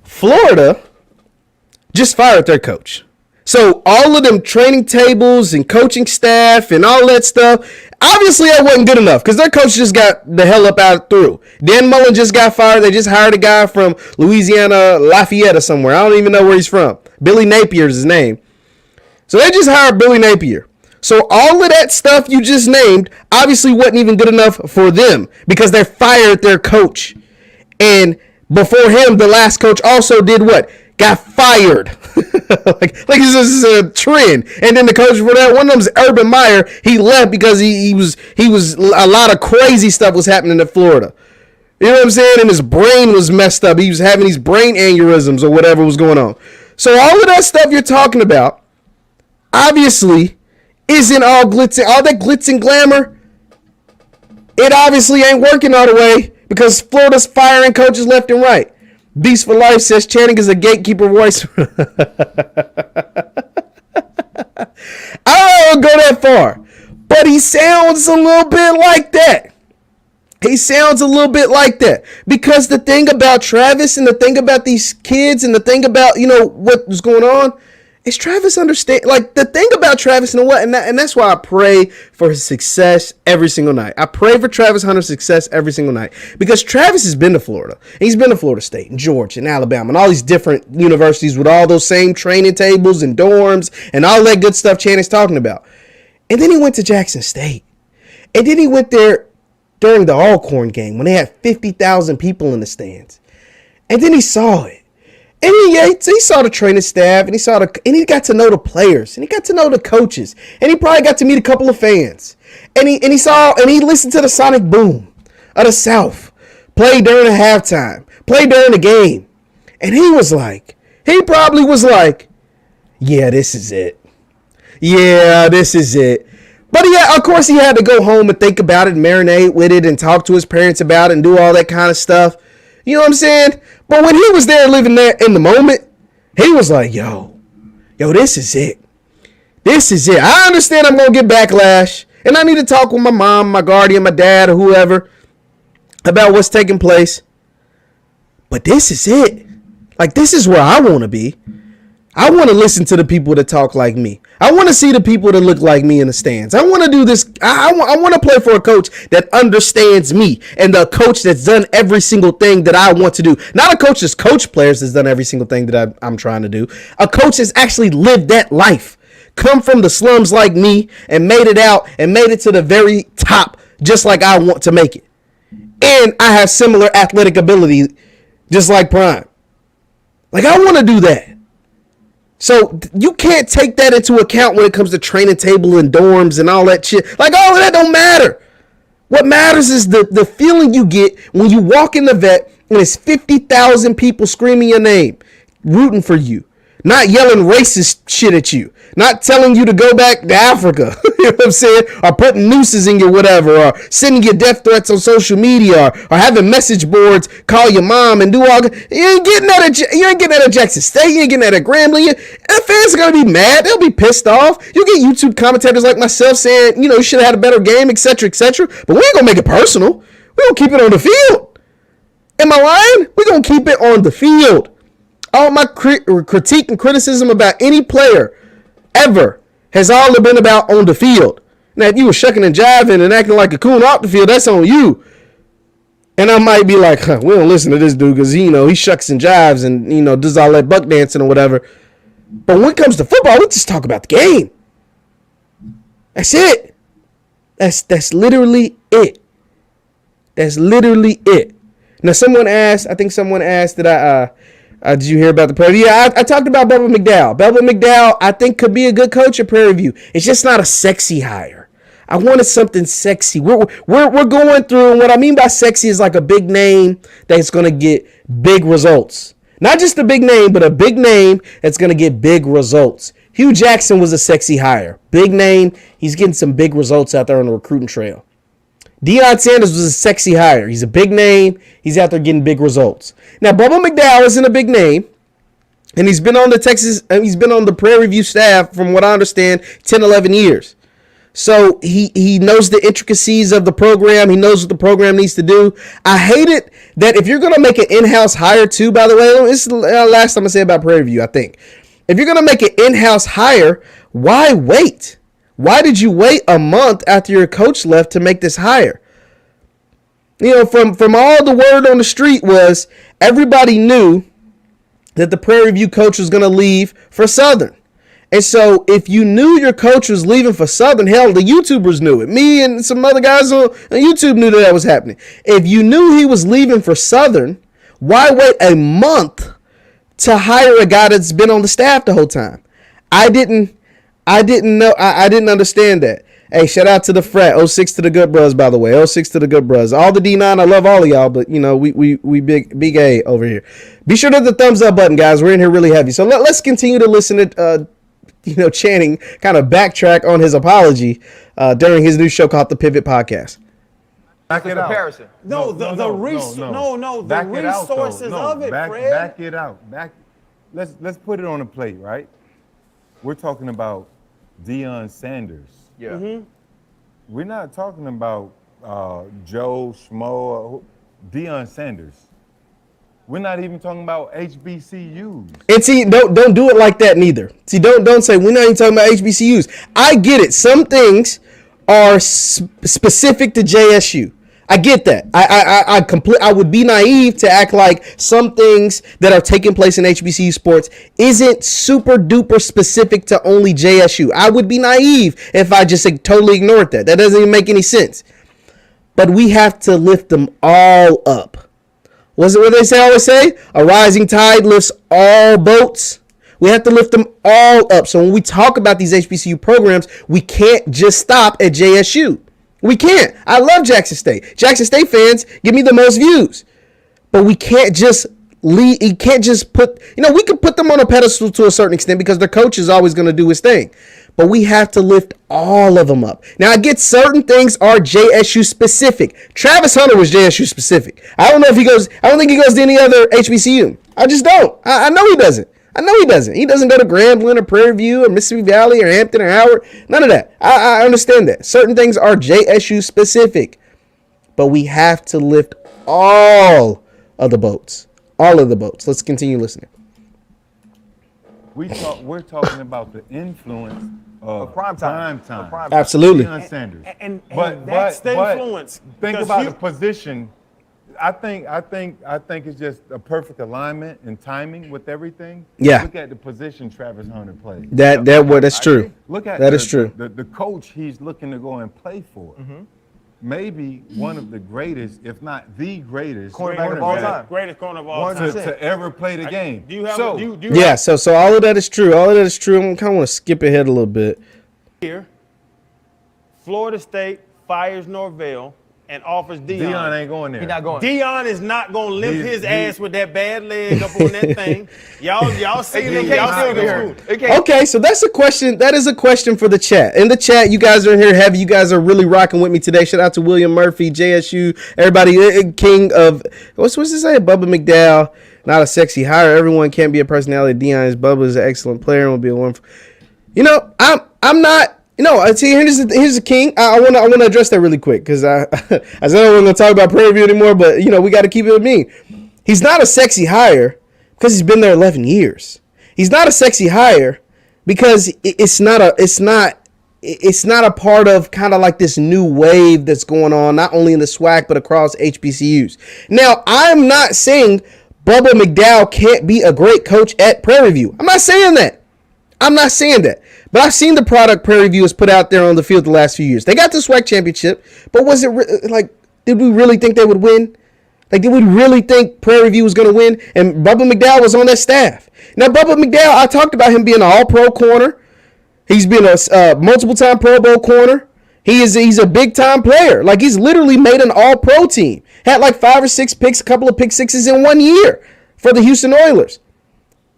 Florida just fired their coach. So all of them training tables and coaching staff and all that stuff, obviously that wasn't good enough because their coach just got the hell up out through. Dan Mullen just got fired. They just hired a guy from Louisiana, Lafayette or somewhere. I don't even know where he's from. Billy Napier is his name. So they just hired Billy Napier. So all of that stuff you just named obviously wasn't even good enough for them because they fired their coach. And before him, the last coach also did what? Got fired. like this is a trend. And then the coach for that, one of them's Urban Meyer. He left because he was a lot of crazy stuff was happening in Florida. You know what I'm saying? And his brain was messed up. He was having these brain aneurysms or whatever was going on. So all of that stuff you're talking about, obviously, isn't all glitz and all that glitz and glamour. It obviously ain't working all the way because Florida's firing coaches left and right. Beast for Life says Channing is a gatekeeper voice. I don't go that far, but he sounds a little bit like that. He sounds a little bit like that because the thing about Travis and the thing about these kids and the thing about, what was going on is Travis understand. Like the thing about Travis and that's why I pray for his success every single night. I pray for Travis Hunter's success every single night because Travis has been to Florida. He's been to Florida State and Georgia and Alabama and all these different universities with all those same training tables and dorms and all that good stuff Channing's talking about. And then he went to Jackson State. And then he went there during the Alcorn game when they had 50,000 people in the stands. And then he saw it. And he saw the training staff, and he got to know the players, and he got to know the coaches, and he probably got to meet a couple of fans, and he listened to the sonic boom of the South play during the halftime, play during the game, and he probably was like, yeah, this is it. Yeah, this is it. But yeah, of course he had to go home and think about it, and marinate with it, and talk to his parents about it, and do all that kind of stuff. You know what I'm saying? But when he was there living there in the moment, he was like, yo, this is it. This is it. I understand I'm going to get backlash. And I need to talk with my mom, my guardian, my dad, or whoever about what's taking place. But this is it. Like, this is where I want to be. I want to listen to the people that talk like me. I want to see the people that look like me in the stands. I want to do this. I want to play for a coach that understands me and the coach that's done every single thing that I want to do. Not a coach that's coached players that's done every single thing that I'm trying to do. A coach that's actually lived that life. Come from the slums like me and made it out and made it to the very top just like I want to make it. And I have similar athletic ability just like Prime. Like, I want to do that. So you can't take that into account when it comes to training table and dorms and all that shit. Like, all of that don't matter. What matters is the feeling you get when you walk in the vet and it's 50,000 people screaming your name, rooting for you, not yelling racist shit at you, not telling you to go back to Africa, you know what I'm saying, or putting nooses in your whatever, or sending you death threats on social media, or having message boards call your mom and do all. You ain't getting that at Jackson State. You ain't getting that at Grambling. The fans are gonna be mad. They'll be pissed off. You get YouTube commentators like myself saying, you should have had a better game, etc., etc. But we ain't gonna make it personal. We gonna keep it on the field. Am I lying? We gonna keep it on the field. All my critique and criticism about any player ever has all been about on the field. Now, if you were shucking and jiving and acting like a coon off the field, that's on you. And I might be like, we don't listen to this dude because, he shucks and jives and, does all that buck dancing or whatever. But when it comes to football, we just talk about the game. That's it. That's literally it. That's literally it. Now, I think someone asked that did you hear about the Prairie View? Yeah, I talked about Bubba McDowell. Bubba McDowell, I think, could be a good coach at Prairie View. It's just not a sexy hire. I wanted something sexy. We're going through, and what I mean by sexy is like a big name that's going to get big results. Not just a big name, but a big name that's going to get big results. Hugh Jackson was a sexy hire. Big name. He's getting some big results out there on the recruiting trail. Deion Sanders was a sexy hire. He's a big name. He's out there getting big results. Now, Bubba McDowell isn't a big name, and he's been on the Prairie View staff, from what I understand, 10, 11 years. So he knows the intricacies of the program. He knows what the program needs to do. I hate it that if you're going to make an in-house hire too, by the way, this is the last time I say about Prairie View, I think. If you're going to make an in-house hire, why wait? Why did you wait a month after your coach left to make this hire? You know, from all the word on the street was everybody knew that the Prairie View coach was going to leave for Southern. And so if you knew your coach was leaving for Southern, hell, the YouTubers knew it. Me and some other guys on YouTube knew that was happening. If you knew he was leaving for Southern, why wait a month to hire a guy that's been on the staff the whole time? I didn't know. I didn't understand that. Hey, shout out to the frat. 06 to the good bros, by the way. 06 to the good bros. All the D9, I love all of y'all, but, you know, we big A over here. Be sure to hit the thumbs up button, guys. We're in here really heavy. So let's continue to listen to Channing kind of backtrack on his apology during his new show called The Pivot Podcast. Back it comparison. No, the resources of it, Fred. Back it out. Let's put it on a plate, right? We're talking about Deion Sanders. Yeah. Mm-hmm. We're not talking about Joe Schmo, Deion Sanders. We're not even talking about HBCUs. And see, don't do it like that neither. See, don't say we're not even talking about HBCUs. I get it. Some things are specific to JSU. I get that. I would be naive to act like some things that are taking place in HBCU sports isn't super duper specific to only JSU. I would be naive if I just totally ignored that. That doesn't even make any sense. But we have to lift them all up. Was it what they always say? A rising tide lifts all boats. We have to lift them all up. So when we talk about these HBCU programs, we can't just stop at JSU. We can't. I love Jackson State. Jackson State fans give me the most views. But we can't just lead. You can't just put, we can put them on a pedestal to a certain extent because their coach is always going to do his thing. But we have to lift all of them up. Now, I get certain things are JSU specific. Travis Hunter was JSU specific. I don't think he goes to any other HBCU. I just don't. I know he doesn't. He doesn't go to Grambling or Prairie View or Mississippi Valley or Hampton or Howard. None of that. I understand that. Certain things are JSU specific. But we have to lift all of the boats. All of the boats. Let's continue listening. We're talking about the influence of prime time. Absolutely. Deion Sanders. And that's the influence. Think about the position. I think it's just a perfect alignment and timing with everything. Yeah. Look at the position Travis Hunter plays. That's true. Look at that is true. The coach he's looking to go and play for. Mm-hmm. Maybe one of the greatest, if not the greatest, cornerback of all time. Greatest corner of all time. To ever play the game. Do you have so all of that is true. I kind of want to skip ahead a little bit. Here, Florida State fires Norvell and offers Deion. Deion ain't going there. He's not going. Deion is not going to limp his ass with that bad leg up on that thing. Y'all see him. Y'all see him. Okay, so that's a question. That is a question for the chat. In the chat, you guys are in here heavy. You guys are really rocking with me today. Shout out to William Murphy, JSU, everybody, king of, what's it say? Bubba McDowell, not a sexy hire. Everyone can't be a personality. Deion is Bubba is an excellent player and will be a one. I'm not. See, here's the king. I want to address that really quick because I said I wasn't going to talk about Prairie View anymore, but we got to keep it with me. He's not a sexy hire because he's been there 11 years. He's not a sexy hire because it's not a part of kind of like this new wave that's going on, not only in the SWAC but across HBCUs. Now, I'm not saying Bubba McDowell can't be a great coach at Prairie View. I'm not saying that. But I've seen the product Prairie View has put out there on the field the last few years. They got the SWAC championship, but was it did we really think they would win? Did we really think Prairie View was going to win? And Bubba McDowell was on that staff. Now, Bubba McDowell, I talked about him being an all-pro corner. He's been a multiple-time Pro Bowl corner. He's a big-time player. He's literally made an all-pro team. Had 5 or 6 picks, a couple of pick sixes in 1 year for the Houston Oilers.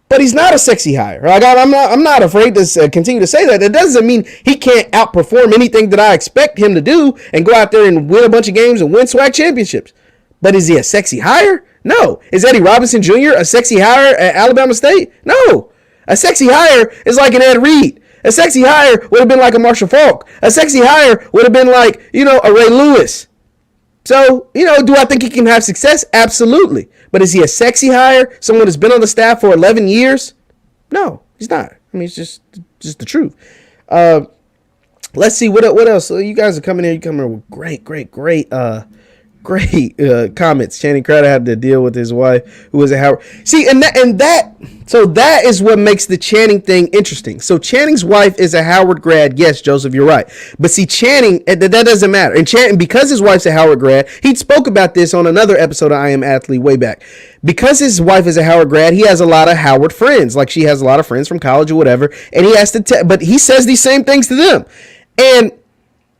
but he's not a sexy hire. Like, I'm not afraid to continue to say that. It doesn't mean he can't outperform anything that I expect him to do and go out there and win a bunch of games and win swag championships. But is he a sexy hire? No. Is Eddie Robinson Jr. a sexy hire at Alabama State? No. A sexy hire is like an Ed Reed. A sexy hire would have been like a Marshall Faulk. A sexy hire would have been like, a Ray Lewis. So, do I think he can have success? Absolutely. But is he a sexy hire? Someone that's been on the staff for 11 years? No, he's not. I mean, it's just the truth. Let's see, what else? You guys are coming in. You're coming in with great comments. Channing Crowder had to deal with his wife, who was at Howard. See, so that is what makes the Channing thing interesting. So Channing's wife is a Howard grad. Yes, Joseph, you're right. But see, Channing, that doesn't matter. And Channing, because his wife's a Howard grad, he spoke about this on another episode of I Am Athlete way back. Because his wife is a Howard grad, he has a lot of Howard friends. Like, she has a lot of friends from college or whatever. And he has to, but he says these same things to them. And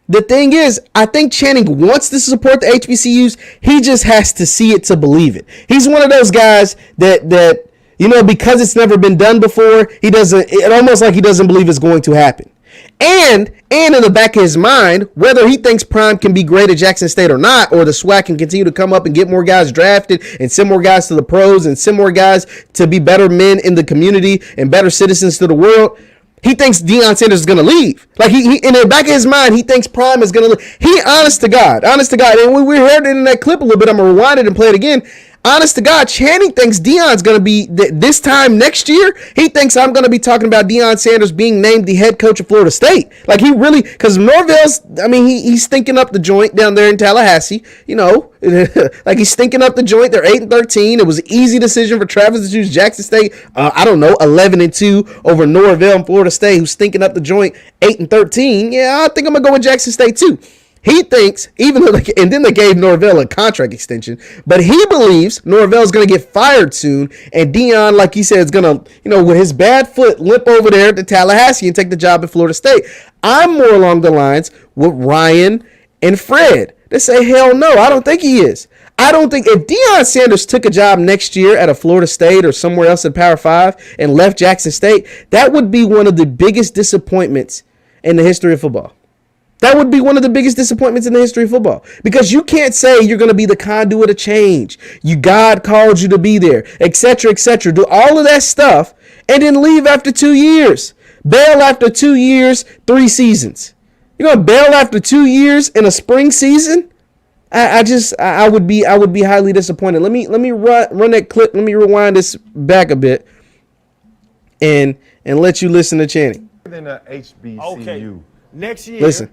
the thing is, I think Channing wants to support the HBCUs. He just has to see it to believe it. He's one of those guys that because it's never been done before, it almost like he doesn't believe it's going to happen. And in the back of his mind, whether he thinks Prime can be great at Jackson State or not, or the SWAC can continue to come up and get more guys drafted and send more guys to the pros and send more guys to be better men in the community and better citizens to the world, he thinks Deion Sanders is going to leave. Like, he in the back of his mind, he thinks Prime is going to leave. He, honest to God, and we heard it in that clip a little bit. I'm going to rewind it and play it again. Honest to God, Channing thinks Deion's going to be, this time next year, he thinks I'm going to be talking about Deion Sanders being named the head coach of Florida State. Like, he really, because Norvell's, he's stinking up the joint down there in Tallahassee, like, he's stinking up the joint. They're 8-13. It was an easy decision for Travis to choose Jackson State, 11-2 over Norvell and Florida State, who's stinking up the joint 8-13. Yeah, I think I'm going to go with Jackson State too. He thinks, and then they gave Norvell a contract extension, but he believes Norvell's going to get fired soon, and Deion, like he said, is going to, with his bad foot, limp over there to Tallahassee and take the job at Florida State. I'm more along the lines with Ryan and Fred. They say, hell no, I don't think he is. I don't think if Deion Sanders took a job next year at a Florida State or somewhere else in Power 5 and left Jackson State, that would be one of the biggest disappointments in the history of football. That would be one of the biggest disappointments in the history of football, because you can't say you're going to be the conduit of change. God called you to be there, etc., etc. Do all of that stuff and then leave after 2 years. Bail after 2 years, 3 seasons. You're going to bail after 2 years in a spring season? I would be highly disappointed. Let me run that clip. Let me rewind this back a bit and let you listen to Channing. Than a HBCU. Okay. Next year, Listen.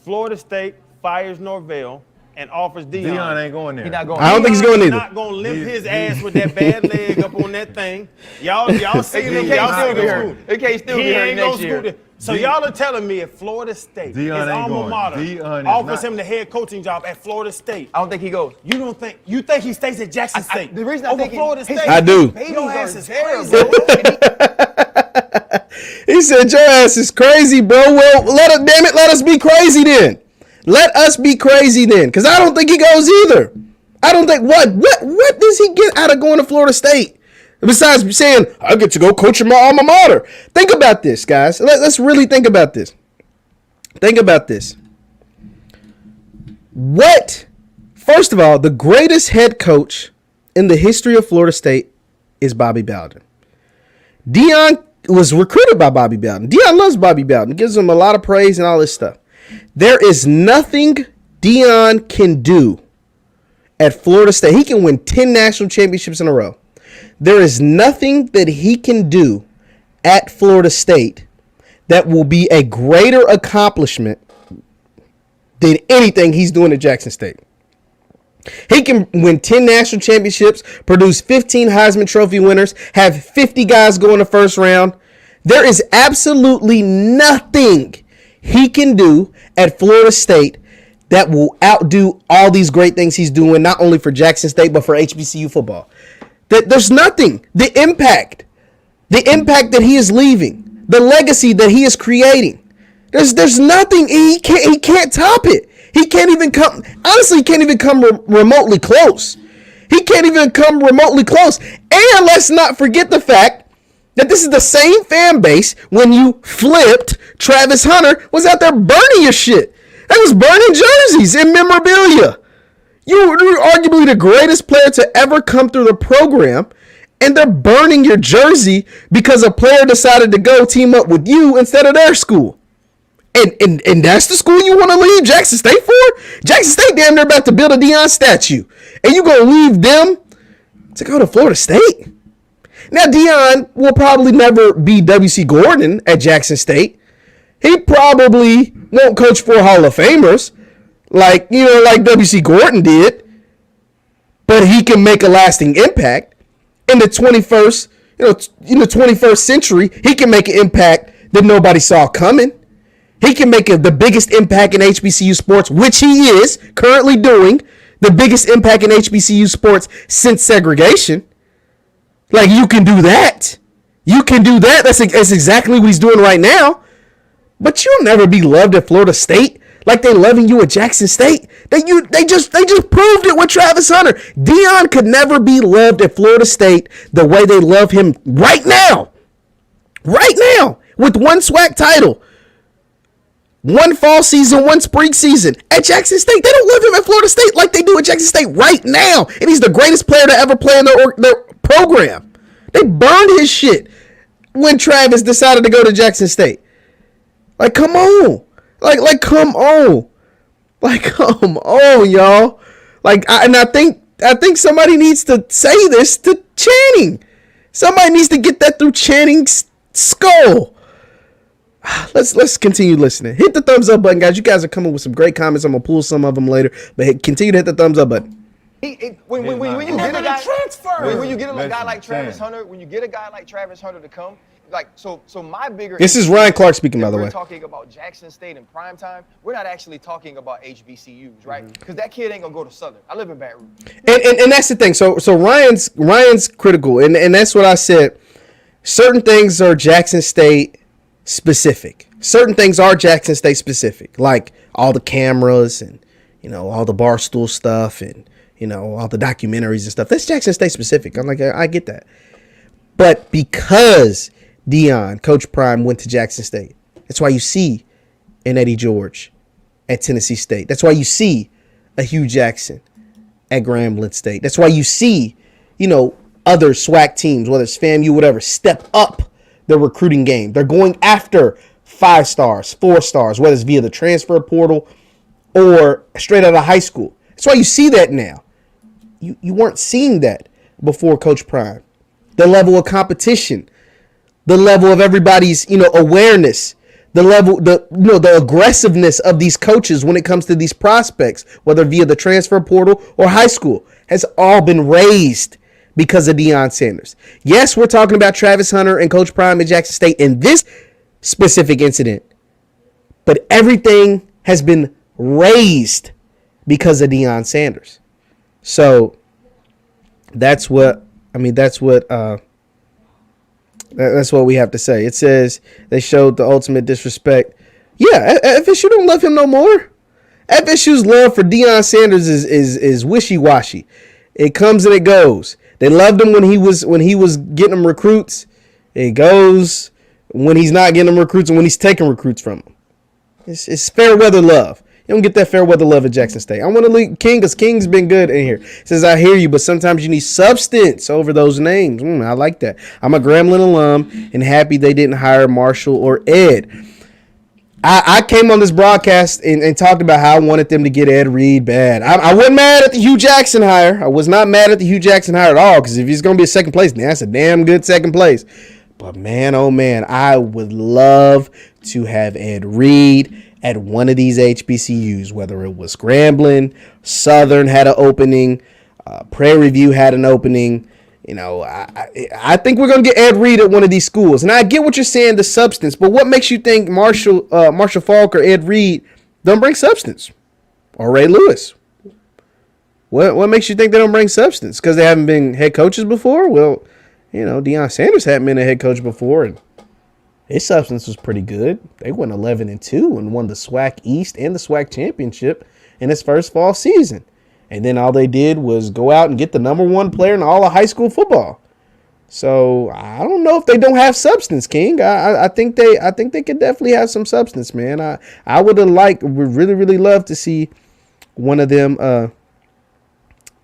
Florida State fires Norvell and offers Deion. Deion ain't going there. He's not going. I don't think he's going He's either. not going to limp his ass with that bad leg up on that thing. Y'all seen him. It Y'all can't still seen be him hurt. school. It can't still He be hurt ain't gonna next year. school. So y'all are telling me if Florida State, his Deion ain't alma going. mater, Deion is offers not. him the head coaching job at Florida State, I don't think he goes. you think he stays at Jackson State? The reason I over think Florida State? I do. Your ass is terrible. crazy. He said, your ass is crazy, bro. Well, let us be crazy then. Let us be crazy then. Because I don't think he goes either. I don't think, what does he get out of going to Florida State? Besides saying, I get to go coach in my alma mater. Think about this, guys. Let's really think about this. Think about this. First of all, the greatest head coach in the history of Florida State is Bobby Bowden. Deion was recruited by Bobby Bowden. Deion loves Bobby Bowden. Gives him a lot of praise and all this stuff. There is nothing Deion can do at Florida State. He can win 10 national championships in a row. There is nothing that he can do at Florida State that will be a greater accomplishment than anything he's doing at Jackson State. He can win 10 national championships, produce 15 Heisman Trophy winners, have 50 guys go in the first round. There is absolutely nothing he can do at Florida State that will outdo all these great things he's doing, not only for Jackson State, but for HBCU football. There's nothing. The impact that he is leaving, the legacy that he is creating. There's nothing. He can't top it. He can't even come remotely close. He can't even come remotely close. And let's not forget the fact that this is the same fan base when you flipped Travis Hunter was out there burning your shit. They was burning jerseys and memorabilia. You were arguably the greatest player to ever come through the program, and they're burning your jersey because a player decided to go team up with you instead of their school. And that's the school you want to leave Jackson State for? Jackson State damn near about to build a Deion statue. And you going to leave them to go to Florida State? Now, Deion will probably never be W.C. Gordon at Jackson State. He probably won't coach 4 Hall of Famers like W.C. Gordon did. But he can make a lasting impact. In the 21st, in the 21st century, he can make an impact that nobody saw coming. He can make the biggest impact in HBCU sports, which he is currently doing, the biggest impact in HBCU sports since segregation. Like, you can do that. You can do that. That's exactly what he's doing right now. But you'll never be loved at Florida State like they loving you at Jackson State. They just proved it with Travis Hunter. Deion could never be loved at Florida State the way they love him right now. Right now, with one SWAC title. One fall season, one spring season at Jackson State. They don't love him at Florida State like they do at Jackson State right now. And he's the greatest player to ever play in their program. They burned his shit when Travis decided to go to Jackson State. Like, come on. Like, come on. Like, come on, y'all. Like, I think somebody needs to say this to Channing. Somebody needs to get that through Channing's skull. Let's continue listening. Hit the thumbs up button, guys. You guys are coming with some great comments. I'm gonna pull some of them later, but continue to hit the thumbs up button. When you get a guy, when you get a guy like Travis Hunter, when you get a guy like Travis Hunter to come, like so my bigger. This is Ryan Clark speaking, by the way. We're talking about Jackson State in prime time. We're not actually talking about HBCUs, right? Because that kid ain't gonna go to Southern. I live in Baton Rouge. And that's the thing. So Ryan's critical, and that's what I said. Certain things are Jackson State specific. Certain things are Jackson State specific, like all the cameras and all the Barstool stuff and all the documentaries and stuff. That's Jackson State specific. I'm like, I get that. But because Deion, Coach Prime, went to Jackson State, that's why you see an Eddie George at Tennessee State. That's why you see a Hugh Jackson at Grambling State. That's why you see other SWAC teams, whether it's FAMU, whatever, step up the recruiting game. They're going after 5 stars, 4 stars, whether it's via the transfer portal or straight out of high school. That's why you see that now. You weren't seeing that before Coach Prime. The level of competition, the level of everybody's awareness, the level, the aggressiveness of these coaches when it comes to these prospects, whether via the transfer portal or high school, has all been raised because of Deion Sanders. Yes, we're talking about Travis Hunter and Coach Prime at Jackson State in this specific incident, but everything has been raised because of Deion Sanders. So that's what we have to say. It says they showed the ultimate disrespect. Yeah, FSU don't love him no more. FSU's love for Deion Sanders is wishy-washy. It comes and it goes. They loved him when he was getting them recruits. It goes when he's not getting them recruits and when he's taking recruits from them. It's fair weather love. You don't get that fair weather love at Jackson State. I want to leave King because King's been good in here. Says, I hear you, but sometimes you need substance over those names. I like that. I'm a Grambling alum and happy they didn't hire Marshall or Ed. I came on this broadcast and talked about how I wanted them to get Ed Reed bad. I wasn't mad at the Hugh Jackson hire. I was not mad at the Hugh Jackson hire at all because if he's going to be a second place, then that's a damn good second place. But man, oh man, I would love to have Ed Reed at one of these HBCUs, whether it was Grambling, Southern had an opening, Prairie View had an opening. I think we're going to get Ed Reed at one of these schools. And I get what you're saying, the substance, but what makes you think Marshall Faulk or Ed Reed don't bring substance? Or Ray Lewis? What makes you think they don't bring substance? Because they haven't been head coaches before? Well, Deion Sanders hadn't been a head coach before, and his substance was pretty good. They went 11-2 and won the SWAC East and the SWAC championship in his first fall season. And then all they did was go out and get the number one player in all of high school football. So I don't know if they don't have substance, King. I think they could definitely have some substance, man. I would really love to see one of them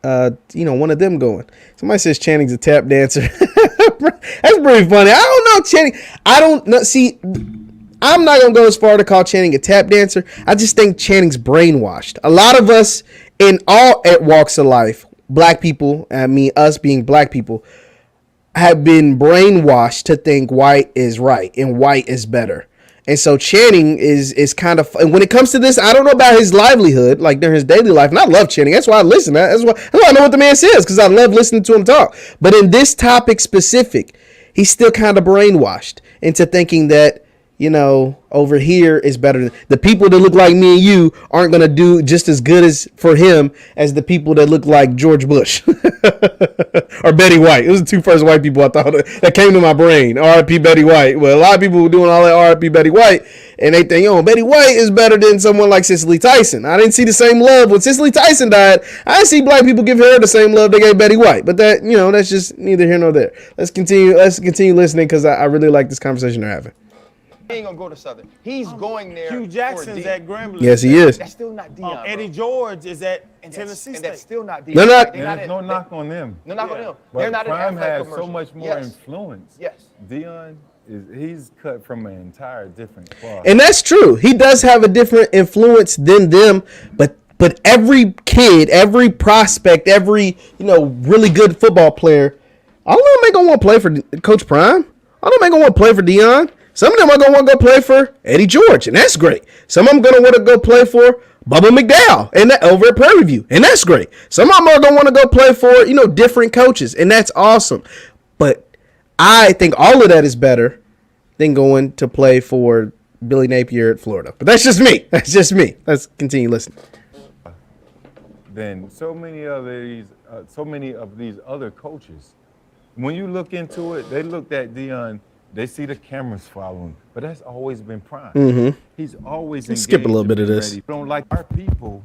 one of them going. Somebody says Channing's a tap dancer. That's pretty funny. I don't know Channing. I don't know. See, I'm not gonna go as far to call Channing a tap dancer. I just think Channing's brainwashed. A lot of us in all walks of life, black people, us being black people, have been brainwashed to think white is right and white is better. And so Channing is kind of, and when it comes to this, I don't know about his livelihood, like during his daily life. And I love Channing. That's why I listen. That's why I know what the man says, because I love listening to him talk. But in this topic specific, he's still kind of brainwashed into thinking that, over here is better. The people that look like me and you aren't going to do just as good as for him as the people that look like George Bush or Betty White. It was the two first white people I thought that came to my brain. R.I.P. Betty White. Well, a lot of people were doing all that R.I.P. Betty White, and they think, Betty White is better than someone like Cicely Tyson. I didn't see the same love when Cicely Tyson died. I didn't see black people give her the same love they gave Betty White. But that, that's just neither here nor there. Let's continue listening, because I really like this conversation they're having. He ain't gonna go to Southern. He's going there. Hugh Jackson's at Grambling. Yes, he is. That's still not Deion. Eddie George is at Tennessee and State. that's still not Deion. They're not. There's no knock on them. No knock on them. But They're not Prime in has commercial. so much more Yes. influence. Yes. Deion he's cut from an entire different cloth. And that's true. He does have a different influence than them, but every kid, every prospect, every really good football player, all of them ain't gonna want to play for Coach Prime. All of them ain't gonna want to play for Deion. Some of them are going to want to go play for Eddie George, and that's great. Some of them are going to want to go play for Bubba McDowell and over at Prairie View, and that's great. Some of them are going to want to go play for, different coaches, and that's awesome. But I think all of that is better than going to play for Billy Napier at Florida. But that's just me. That's just me. Let's continue listening. Then so many of these other coaches, when you look into it, they looked at Deion. They see the cameras following, but that's always been Prime. Mm-hmm. He's always Let's skip a little bit of this. We don't like our people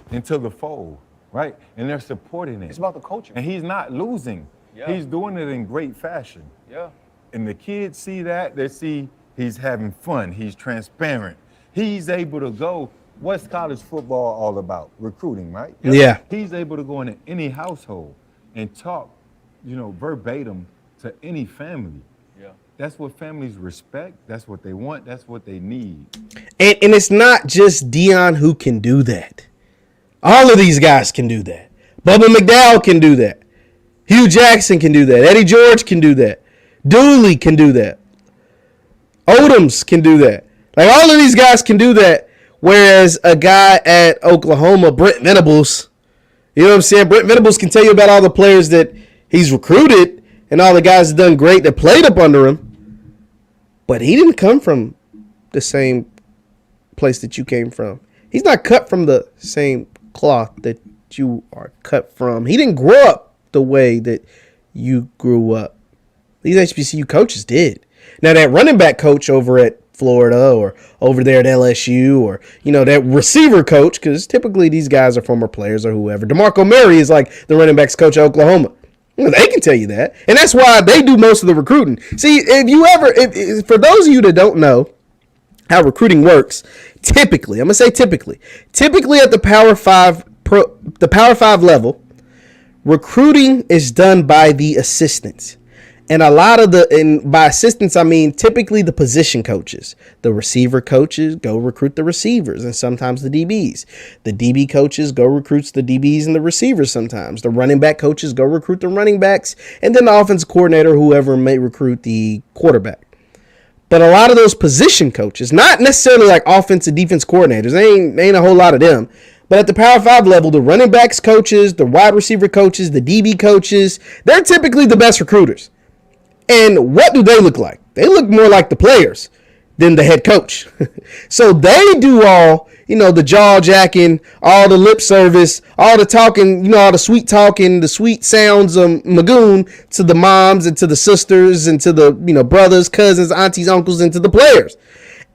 into the fold, right? And they're supporting it. It's about the culture. And he's not losing. Yeah. He's doing it in great fashion. Yeah. And the kids see that. They see he's having fun. He's transparent. He's able to go. What's college football all about? Recruiting, right? Yeah. He's able to go into any household and talk, verbatim to any family. That's what families respect. That's what they want. That's what they need. And it's not just Deion who can do that. All of these guys can do that. Bubba McDowell can do that. Hugh Jackson can do that. Eddie George can do that. Dooley can do that. Odoms can do that. Like, all of these guys can do that. Whereas a guy at Oklahoma, Brent Venables, you know what I'm saying? Brent Venables can tell you about all the players that he's recruited and all the guys that done great that played up under him. But he didn't come from the same place that you came from. He's not cut from the same cloth that you are cut from. He didn't grow up the way that you grew up. These HBCU coaches did. Now, that running back coach over at Florida or over there at LSU or, that receiver coach, because typically these guys are former players or whoever. DeMarco Murray is like the running backs coach at Oklahoma. They can tell you that. And that's why they do most of the recruiting. See, if for those of you that don't know how recruiting works, typically at the Power 5 level, recruiting is done by the assistants. And by assistants, I mean typically the position coaches. The receiver coaches go recruit the receivers and sometimes the DBs. The DB coaches go recruits the DBs and the receivers sometimes. The running back coaches go recruit the running backs. And then the offensive coordinator, whoever, may recruit the quarterback. But a lot of those position coaches, not necessarily like offensive defense coordinators, ain't a whole lot of them. But at the Power 5 level, the running backs coaches, the wide receiver coaches, the DB coaches, they're typically the best recruiters. And what do they look like? They look more like the players than the head coach. So they do all, the jaw jacking, all the lip service, all the talking, all the sweet talking, the sweet sounds of Magoon to the moms and to the sisters and to the, brothers, cousins, aunties, uncles, and to the players.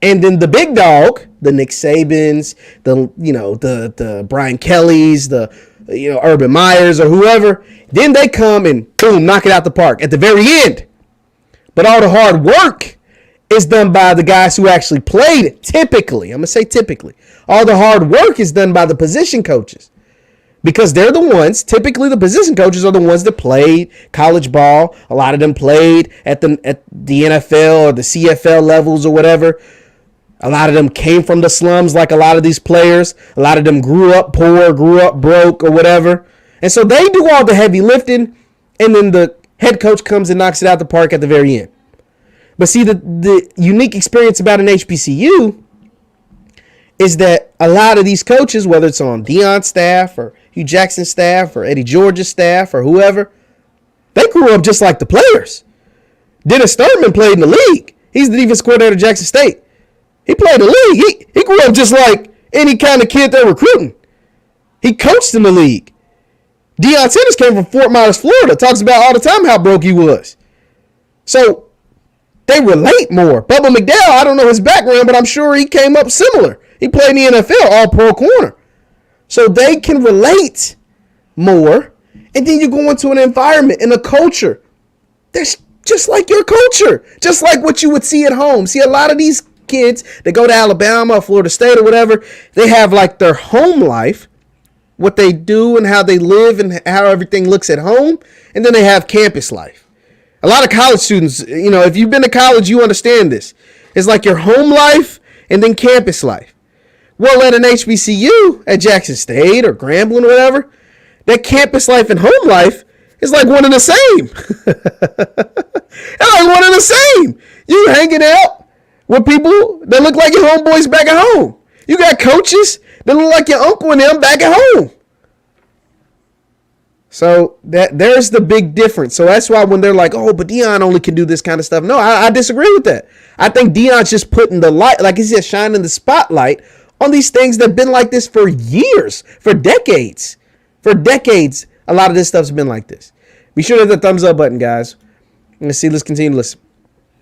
And then the big dog, the Nick Sabans, the Brian Kellys, the Urban Myers or whoever. Then they come and boom, knock it out the park at the very end. But all the hard work is done by the guys who actually played. Typically, I'm gonna say typically, all the hard work is done by the position coaches. Because they're the ones, typically the position coaches are the ones that played college ball. A lot of them played at the NFL or the CFL levels or whatever. A lot of them came from the slums like a lot of these players. A lot of them grew up poor, grew up broke or whatever. And so they do all the heavy lifting, and then the head coach comes and knocks it out the park at the very end. But see, the unique experience about an HBCU is that a lot of these coaches, whether it's on Deion's staff or Hugh Jackson's staff or Eddie George's staff or whoever, they grew up just like the players. Dennis Sturman played in the league. He's the defense coordinator at Jackson State. He played in the league. He grew up just like any kind of kid they're recruiting. He coached in the league. Deion Sanders came from Fort Myers, Florida. Talks about all the time how broke he was. So they relate more. Bubba McDowell, I don't know his background, but I'm sure he came up similar. He played in the NFL, all pro corner. So they can relate more. And then you go into an environment and a culture that's just like your culture. Just like what you would see at home. See, a lot of these kids that go to Alabama or Florida State or whatever, they have like their home life, what they do and how they live and how everything looks at home. And then they have campus life. A lot of college students, if you've been to college, you understand this. It's like your home life and then campus life. Well, at an HBCU, at Jackson State or Grambling or whatever, that campus life and home life is like one and the same. It's like one and the same. You hanging out with people that look like your homeboys back at home. You got coaches that look like your uncle and them back at home. So there's the big difference. So that's why when they're like, oh, but Deion only can do this kind of stuff. No, I disagree with that. I think Deion's just putting the light, like he said, shining the spotlight on these things that have been like this for years, for decades. For decades, a lot of this stuff's been like this. Be sure to hit the thumbs up button, guys. Let's continue to listen.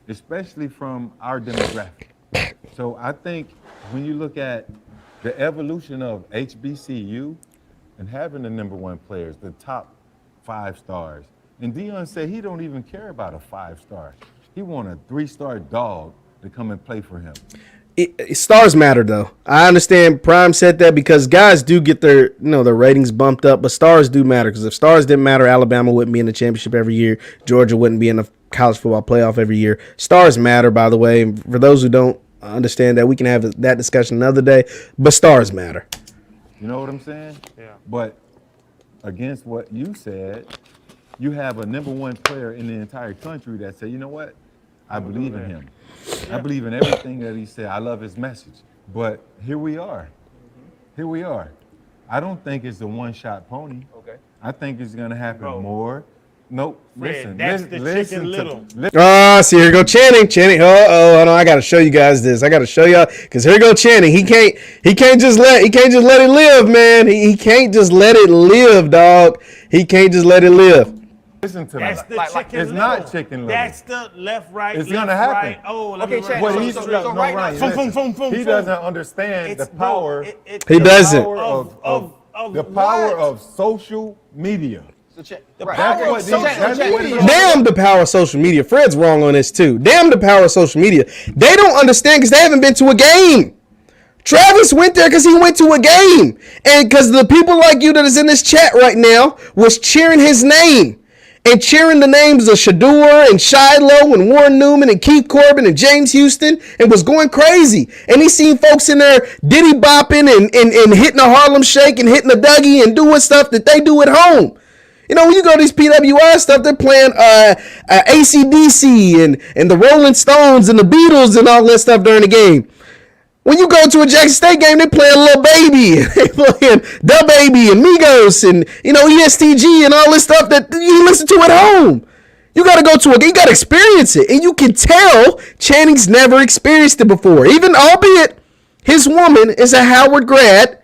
Especially from our demographic. So I think when you look at the evolution of HBCU and having the number one players, the top 5 stars, and Deion said he don't even care about a 5-star. He want a 3-star dog to come and play for him. Stars matter, though. I understand Prime said that because guys do get their ratings bumped up, but stars do matter. Because if stars didn't matter, Alabama wouldn't be in the championship every year. Georgia wouldn't be in the college football playoff every year. Stars matter, by the way. And for those who don't understand that, we can have that discussion another day. But stars matter. You know what I'm saying? Yeah. But against what you said, you have a number one player in the entire country that said, you know what? I believe in him. I believe in everything that he said. I love his message. But here we are. Here we are. I don't think it's a one-shot pony. Okay. I think it's going to happen more. Nope. Fred, Listen. that's the listen Chicken to- Little. Oh, see, here go Channing. Hold on, I gotta show you guys this. I gotta show y'all because here go Channing. He can't just let it live, man. He can't just let it live, dog. He can't just let it live. Listen to me. That's the Chicken It's Little. not Chicken Little. That's the left, right, It's left, gonna happen. right. Oh, let Okay, me Chad, run. What so- he's so no, right now- Ryan, Boom, listen. boom, boom, boom, He boom. doesn't understand the power. He doesn't. Of the what? power of social media. So check. The Right. power That's of what social these- that's media. what these- Damn the power of social media. Fred's wrong on this too. Damn the power of social media. They don't understand because they haven't been to a game. Travis went there because he went to a game. And because the people like you that is in this chat right now was cheering his name. And cheering the names of Shador and Shiloh and Warren Newman and Keith Corbin and James Houston and was going crazy. And he seen folks in there diddy bopping and hitting a Harlem Shake and hitting a Dougie and doing stuff that they do at home. You know, when you go to these PWI stuff, they're playing AC/DC and the Rolling Stones and the Beatles and all that stuff during the game. When you go to a Jackson State game, they playing Lil Baby, they playing Da Baby and Migos and ESTG and all this stuff that you listen to at home. You got to go to you got to experience it, and you can tell Channing's never experienced it before. Even albeit his woman is a Howard grad,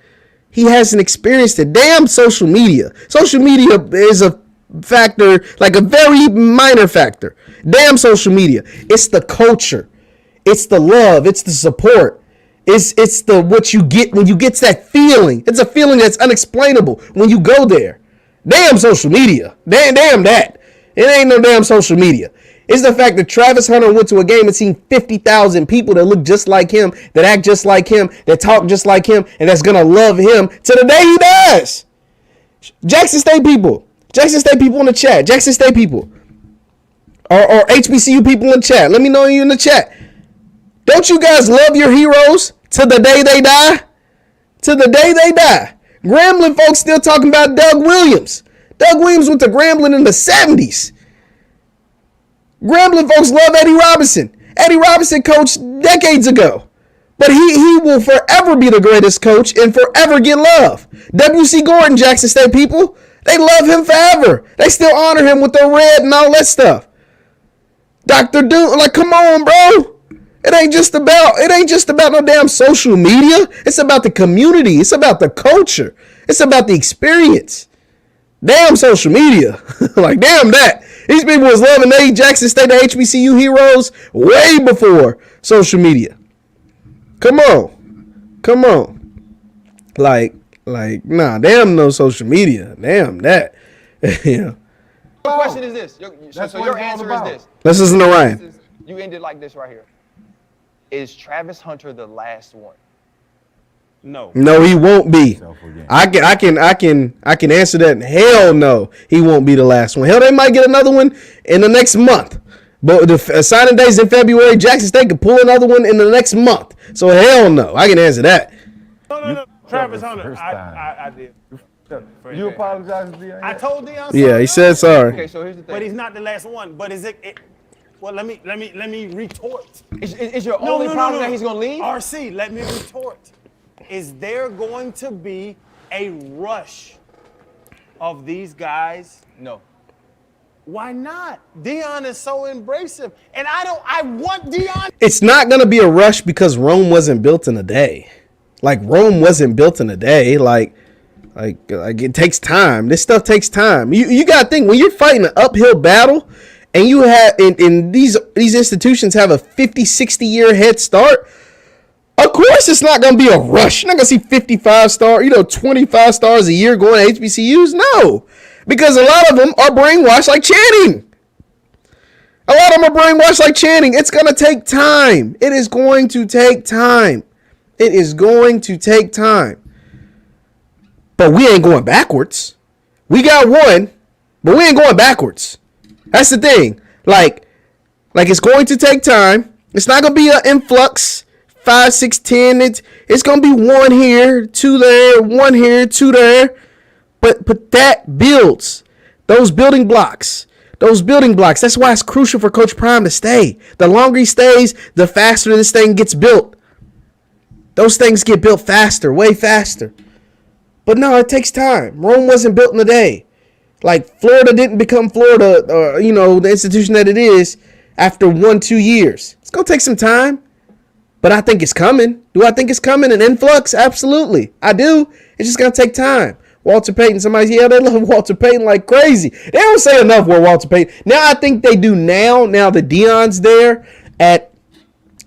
he hasn't experienced it. Damn social media. Social media is a factor, like a very minor factor. Damn social media. It's the culture. It's the love. It's the support. It's the what you get when you get that feeling. It's a feeling that's unexplainable when you go there. Damn social media. Damn that. It ain't no damn social media. It's the fact that Travis Hunter went to a game and seen 50,000 people that look just like him, that act just like him, that talk just like him, and that's gonna love him to the day he dies. Jackson State people in the chat, Jackson State people, or HBCU people in the chat. Let me know you in the chat. Don't you guys love your heroes to the day they die? To the day they die. Grambling folks still talking about Doug Williams. Doug Williams went to Grambling in the 70s. Grambling folks love Eddie Robinson. Eddie Robinson coached decades ago. But he will forever be the greatest coach and forever get love. W.C. Gordon, Jackson State people, they love him forever. They still honor him with the red and all that stuff. Dr. Doom, like, come on, bro. It ain't just about no damn social media. It's about the community. It's about the culture. It's about the experience. Damn social media. Like, damn that. These people was loving the Jackson State, the HBCU heroes way before social media. Come on. Like, nah, damn no social media. Damn that. Yeah. The question is this. So your answer is this. Let's listen to Ryan. You ended like this right here. Is Travis Hunter the last one? No. No, he won't be. I can answer that. Hell no, he won't be the last one. Hell, they might get another one in the next month. But the signing days in February, Jackson State could pull another one in the next month. So hell no, I can answer that. No. Travis Hunter, I did. You apologize to Deion? I told Deion. Yeah, he said sorry. Okay, so here's the thing. But he's not the last one. But is it well, let me retort. Is your only problem that he's gonna leave? RC, let me retort. Is there going to be a rush of these guys? No. Why not? Deion is so embracive. And I want Deion. It's not going to be a rush because Rome wasn't built in a day. Like, Rome wasn't built in a day. Like it takes time. This stuff takes time. You got to think, when you're fighting an uphill battle and you have, in these institutions have a 50, 60 year head start, of course it's not going to be a rush. You're not going to see 55 star, 25 stars a year going to HBCUs. No, because a lot of them are brainwashed like Channing. It's going to take time. It is going to take time. But we ain't going backwards. We got one, but we ain't going backwards. That's the thing. Like it's going to take time. It's not going to be an influx. 5, 6, 10. It's gonna be one here, two there, one here, two there. But that builds those building blocks. That's why it's crucial for Coach Prime to stay. The longer he stays, the faster this thing gets built. Those things get built faster, way faster. But no, it takes time. Rome wasn't built in a day. Like, Florida didn't become Florida, the institution that it is after 1-2 years. It's gonna take some time. But I think it's coming. Do I think it's coming? An influx? Absolutely. I do. It's just going to take time. Walter Payton, they love Walter Payton like crazy. They don't say enough where Walter Payton. Now I think they do now that Deion's there at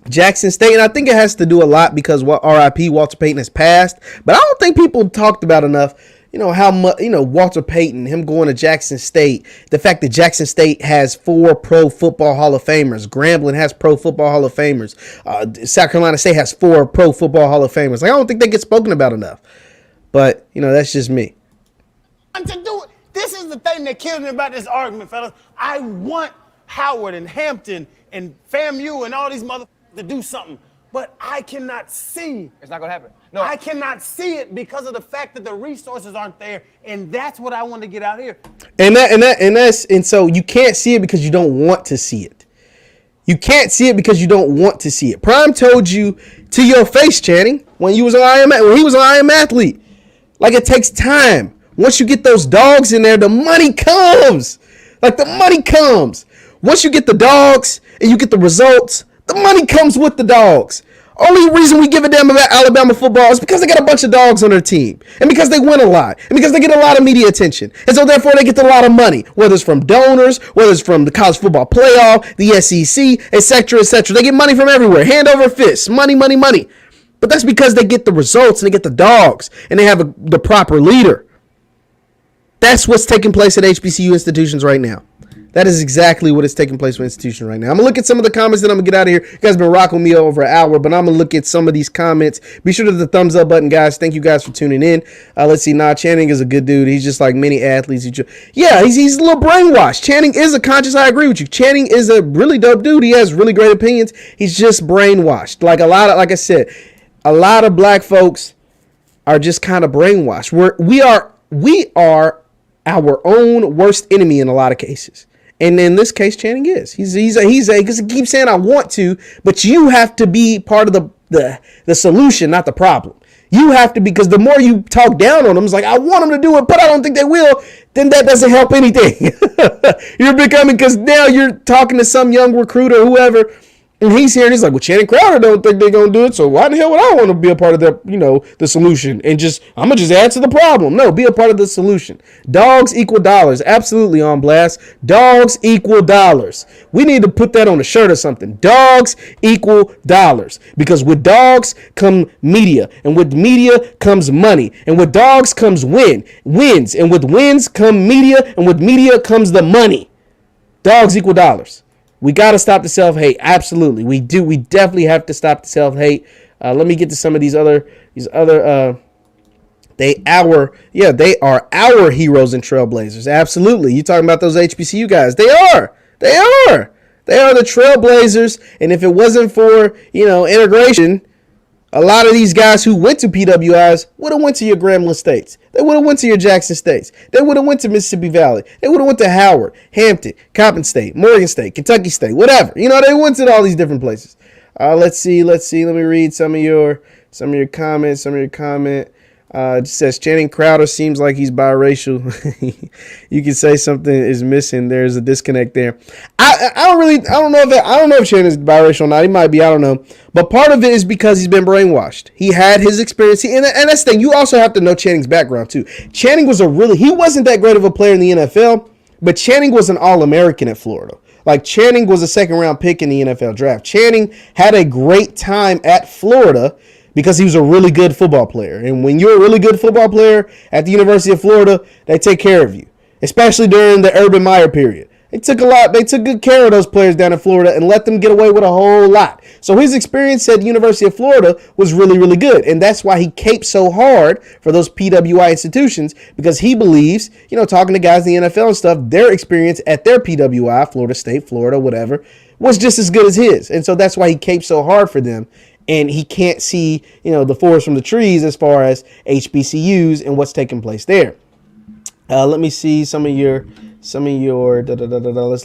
Jackson State. And I think it has to do a lot because RIP Walter Payton has passed. But I don't think people talked about enough, how much, Walter Payton, him going to Jackson State, the fact that Jackson State has 4 Pro Football Hall of Famers, Grambling has Pro Football Hall of Famers, South Carolina State has 4 Pro Football Hall of Famers. Like, I don't think they get spoken about enough. But, that's just me. To do it. This is the thing that kills me about this argument, fellas. I want Howard and Hampton and FAMU and all these motherfuckers to do something. But I cannot see. It's not going to happen. No. I cannot see it because of the fact that the resources aren't there. And that's what I want to get out here. And so you can't see it because you don't want to see it. You can't see it because you don't want to see it. Prime told you to your face, Channing, when he was an I Am Athlete. Like, it takes time. Once you get those dogs in there, the money comes. Like, the money comes. Once you get the dogs and you get the results, the money comes with the dogs. Only reason we give a damn about Alabama football is because they got a bunch of dogs on their team. And because they win a lot. And because they get a lot of media attention. And so therefore they get a lot of money. Whether it's from donors, whether it's from the college football playoff, the SEC, etc., etc. They get money from everywhere. Hand over fist. Money, money, money. But that's because they get the results and they get the dogs and they have the proper leader. That's what's taking place at HBCU institutions right now. That is exactly what is taking place with institutions right now. I'm going to look at some of the comments, then I'm going to get out of here. You guys have been rocking with me over an hour, but I'm going to look at some of these comments. Be sure to hit the thumbs up button, guys. Thank you guys for tuning in. Let's see. Channing is a good dude. He's just like many athletes. He's a little brainwashed. Channing is a conscious. I agree with you. Channing is a really dope dude. He has really great opinions. He's just brainwashed. Like I said, a lot of black folks are just kind of brainwashed. We are our own worst enemy in a lot of cases. And in this case, Channing is. He's because he keeps saying I want to, but you have to be part of the solution, not the problem. You have to, because the more you talk down on them, it's like, I want them to do it, but I don't think they will. Then that doesn't help anything. You're becoming, because now you're talking to some young recruit or whoever, and he's here and he's like, well, Channing Crowder don't think they're going to do it, so why the hell would I want to be a part of the solution and I'm going to just add to the problem? No, be a part of the solution. Dogs equal dollars. Absolutely on blast. Dogs equal dollars. We need to put that on a shirt or something. Dogs equal dollars. Because with dogs come media, and with media comes money, and with dogs comes wins, and with wins come media, and with media comes the money. Dogs equal dollars. We got to stop the self-hate. Absolutely. We do. We definitely have to stop the self-hate. Let me get to some of these other they are our heroes and trailblazers. Absolutely. You talking about those HBCU guys. They are the trailblazers. And if it wasn't for, integration, a lot of these guys who went to PWIs would have went to your Grambling States. They would have went to your Jackson States. They would have went to Mississippi Valley. They would have went to Howard, Hampton, Coppin State, Morgan State, Kentucky State, whatever. They went to all these different places. Let's see. Let me read some of your comments. It says Channing Crowder seems like he's biracial. You can say something is missing. There's a disconnect there. I don't know if Channing's biracial or not. He might be. I don't know. But part of it is because he's been brainwashed. He had his experience, and that's the thing. You also have to know Channing's background too. Channing was he wasn't that great of a player in the NFL, but Channing was an All-American at Florida. Like, Channing was a second-round pick in the NFL draft. Channing had a great time at Florida because he was a really good football player. And when you're a really good football player at the University of Florida, they take care of you, especially during the Urban Meyer period. They took good care of those players down in Florida and let them get away with a whole lot. So his experience at the University of Florida was really, really good. And that's why he caped so hard for those PWI institutions, because he believes, talking to guys in the NFL and stuff, their experience at their PWI, Florida State, Florida, whatever, was just as good as his. And so that's why he caped so hard for them. And he can't see, the forest from the trees as far as HBCUs and what's taking place there. Let me see some of your let's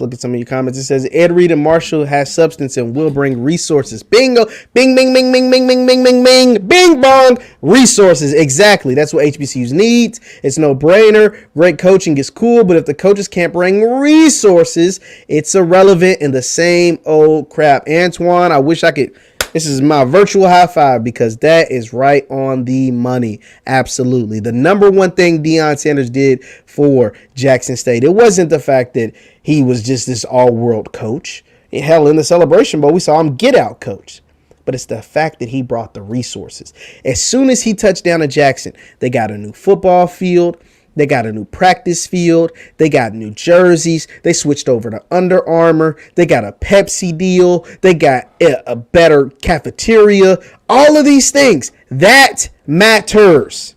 look at some of your comments. It says Ed Reed and Marshall has substance and will bring resources. Bingo, bing, bing, bing, bing, bing, bing, bing, bing, bing, bing, bong. Resources, exactly. That's what HBCUs needs. It's no brainer. Great coaching is cool, but if the coaches can't bring resources, it's irrelevant and the same old crap. Antoine, I wish I could. This is my virtual high five, because that is right on the money. Absolutely. The number one thing Deion Sanders did for Jackson State, it wasn't the fact that he was just this all-world coach. Hell, in the Celebration Bowl, we saw him get out coach. But it's the fact that he brought the resources. As soon as he touched down to Jackson, they got a new football field. They got a new practice field. They got new jerseys. They switched over to Under Armour. They got a Pepsi deal. They got a better cafeteria. All of these things. That matters.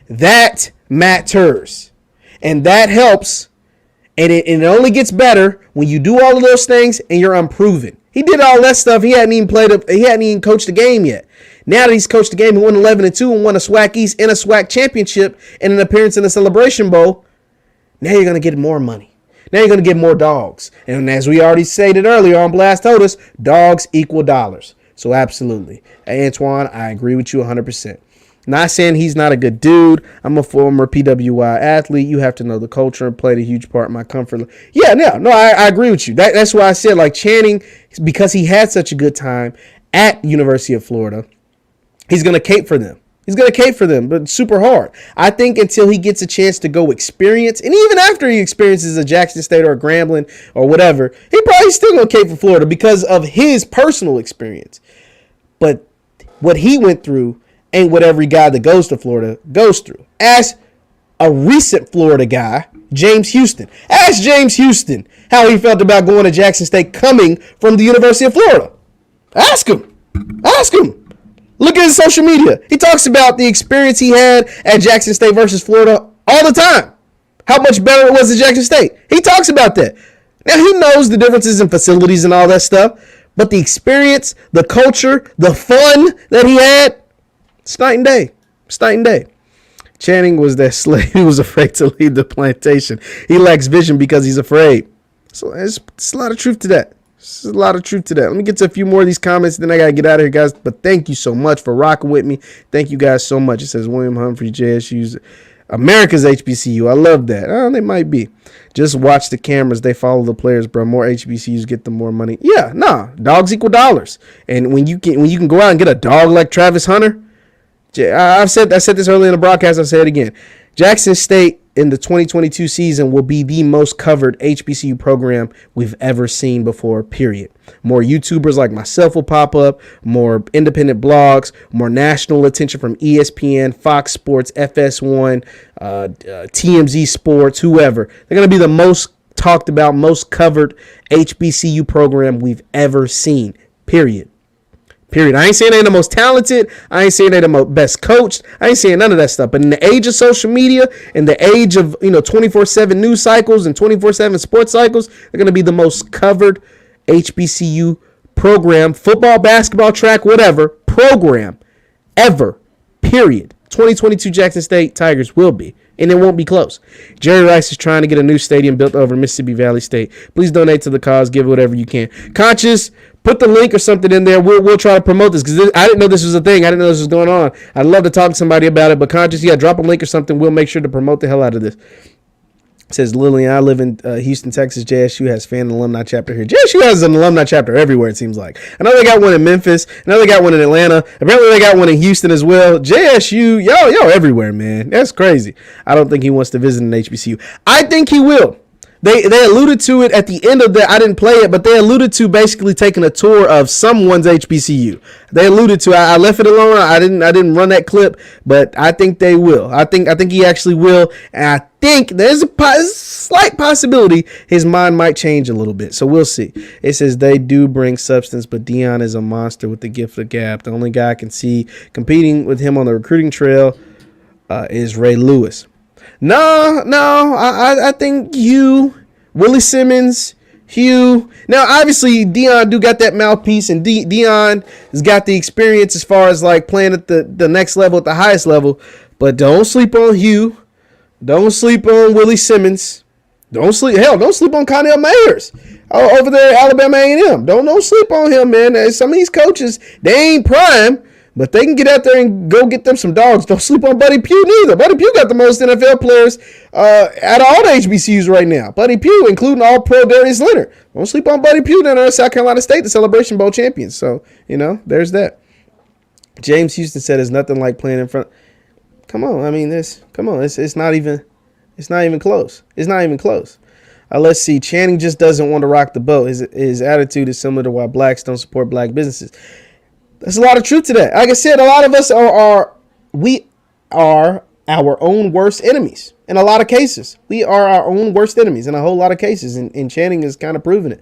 That matters. And that helps. And it only gets better when you do all of those things and you're unproven. He did all that stuff. He hadn't even coached a game yet. Now that he's coached the game, he won 11-2 and won a SWAC East and a SWAC championship and an appearance in the Celebration Bowl. Now you're going to get more money. Now you're going to get more dogs. And as we already stated earlier on Blast Told Us, dogs equal dollars. So absolutely. Antoine, I agree with you 100%. Not saying he's not a good dude. I'm a former PWI athlete. You have to know the culture and played a huge part in my comfort. Yeah, no, I agree with you. That's why I said, like, Channing, because he had such a good time at University of Florida, he's going to cape for them. He's going to cape for them, but super hard. I think until he gets a chance to go experience, and even after he experiences a Jackson State or a Grambling or whatever, he probably still going to cape for Florida because of his personal experience. But what he went through ain't what every guy that goes to Florida goes through. Ask a recent Florida guy, James Houston. Ask James Houston how he felt about going to Jackson State coming from the University of Florida. Ask him. Ask him. Look at his social media. He talks about the experience he had at Jackson State versus Florida all the time. How much better it was at Jackson State. He talks about that. Now, he knows the differences in facilities and all that stuff, but the experience, the culture, the fun that he had, it's night and day. It's night and day. Channing was that slave who was afraid to leave the plantation. He lacks vision because he's afraid. So there's a lot of truth to that. There's a lot of truth to that. Let me get to a few more of these comments, then I got to get out of here, guys. But thank you so much for rocking with me. Thank you guys so much. It says William Humphrey, JSU's America's HBCU. I love that. Oh, they might be. Just watch the cameras. They follow the players, bro. More HBCUs get them more money. Yeah, nah. Dogs equal dollars. And when you can go out and get a dog like Travis Hunter, I said this earlier in the broadcast. I'll say it again. Jackson State in the 2022 season will be the most covered HBCU program we've ever seen before, period. More YouTubers like myself will pop up, more independent blogs, more national attention from ESPN, Fox Sports, FS1, TMZ Sports, whoever. They're going to be the most talked about, most covered HBCU program we've ever seen, period. Period. I ain't saying they're the most talented. I ain't saying they're the best coached. I ain't saying none of that stuff. But in the age of social media, in the age of 24/7 news cycles and 24/7 sports cycles, they're gonna be the most covered HBCU program, football, basketball, track, whatever program ever. Period. 2022 Jackson State Tigers will be, and it won't be close. Jerry Rice is trying to get a new stadium built over Mississippi Valley State. Please donate to the cause. Give whatever you can. Conscious, put the link or something in there. We'll try to promote this because I didn't know this was a thing. I didn't know this was going on. I'd love to talk to somebody about it, but Conscious, yeah, drop a link or something. We'll make sure to promote the hell out of this. It says Lillian, I live in Houston, Texas. JSU has fan and alumni chapter here. JSU has an alumni chapter everywhere, it seems like. I know they got one in Memphis. I know they got one in Atlanta. Apparently they got one in Houston as well. JSU, y'all everywhere, man. That's crazy. I don't think he wants to visit an HBCU. I think he will. They alluded to it at the end of the, I didn't play it, but they alluded to basically taking a tour of someone's HBCU. They alluded to, I left it alone. I didn't run that clip, but I think they will. I think he actually will. And I think there's a slight possibility his mind might change a little bit. So we'll see. It says they do bring substance, but Deion is a monster with the gift of gab. The only guy I can see competing with him on the recruiting trail is Ray Lewis. No, I think Hugh, Willie Simmons, Hugh. Now, obviously, Deion do got that mouthpiece, and Deion has got the experience as far as like playing at the next level, at the highest level. But don't sleep on Hugh. Don't sleep on Willie Simmons. Don't sleep on Connell Mayers over there at Alabama A&M. Don't sleep on him, man. Some of these coaches, they ain't prime. But they can get out there and go get them some dogs. Don't sleep on Buddy Pugh neither. Buddy Pugh got the most NFL players out of all the HBCUs right now. Buddy Pugh, including all-pro Darius Leonard. Don't sleep on Buddy Pugh down there at South Carolina State, the Celebration Bowl champions. So, there's that. James Houston said it's nothing like playing in front. Come on. I mean, it's not even close. It's not even close. Let's see. Channing just doesn't want to rock the boat. His attitude is similar to why blacks don't support black businesses. There's a lot of truth to that. Like I said, a lot of us are our own worst enemies. In a lot of cases, we are our own worst enemies in a whole lot of cases. And Channing is kind of proving it.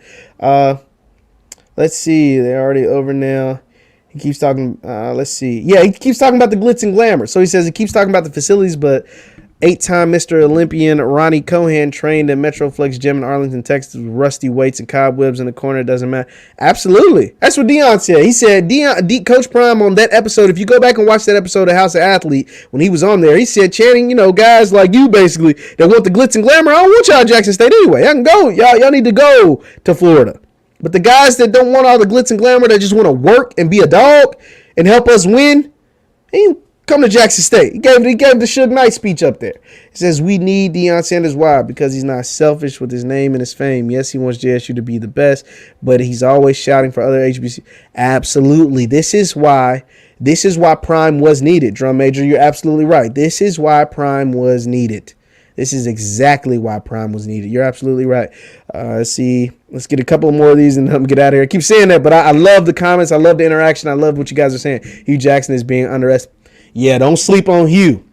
Let's see. They're already over now. He keeps talking. Let's see. Yeah, he keeps talking about the glitz and glamour. So he says he keeps talking about the facilities, but 8-time Mr. Olympian Ronnie Cohan trained at Metroflex Gym in Arlington, Texas with rusty weights and cobwebs in the corner. It doesn't matter. Absolutely. That's what Deion said. He said, Coach Prime on that episode, if you go back and watch that episode of House of Athlete, when he was on there, he said, Channing, guys like you basically that want the glitz and glamour, I don't want y'all at Jackson State anyway. I can go. Y'all need to go to Florida. But the guys that don't want all the glitz and glamour, that just want to work and be a dog and help us win, come to Jackson State. He gave the Suge Knight speech up there. It says, we need Deion Sanders. Why? Because he's not selfish with his name and his fame. Yes, he wants JSU to be the best, but he's always shouting for other HBCU. Absolutely. This is why Prime was needed. Drum Major, you're absolutely right. This is why Prime was needed. This is exactly why Prime was needed. You're absolutely right. See, Let's get a couple more of these and then get out of here. I keep saying that, but I love the comments. I love the interaction. I love what you guys are saying. Hugh Jackson is being underestimated. Yeah, don't sleep on Hugh.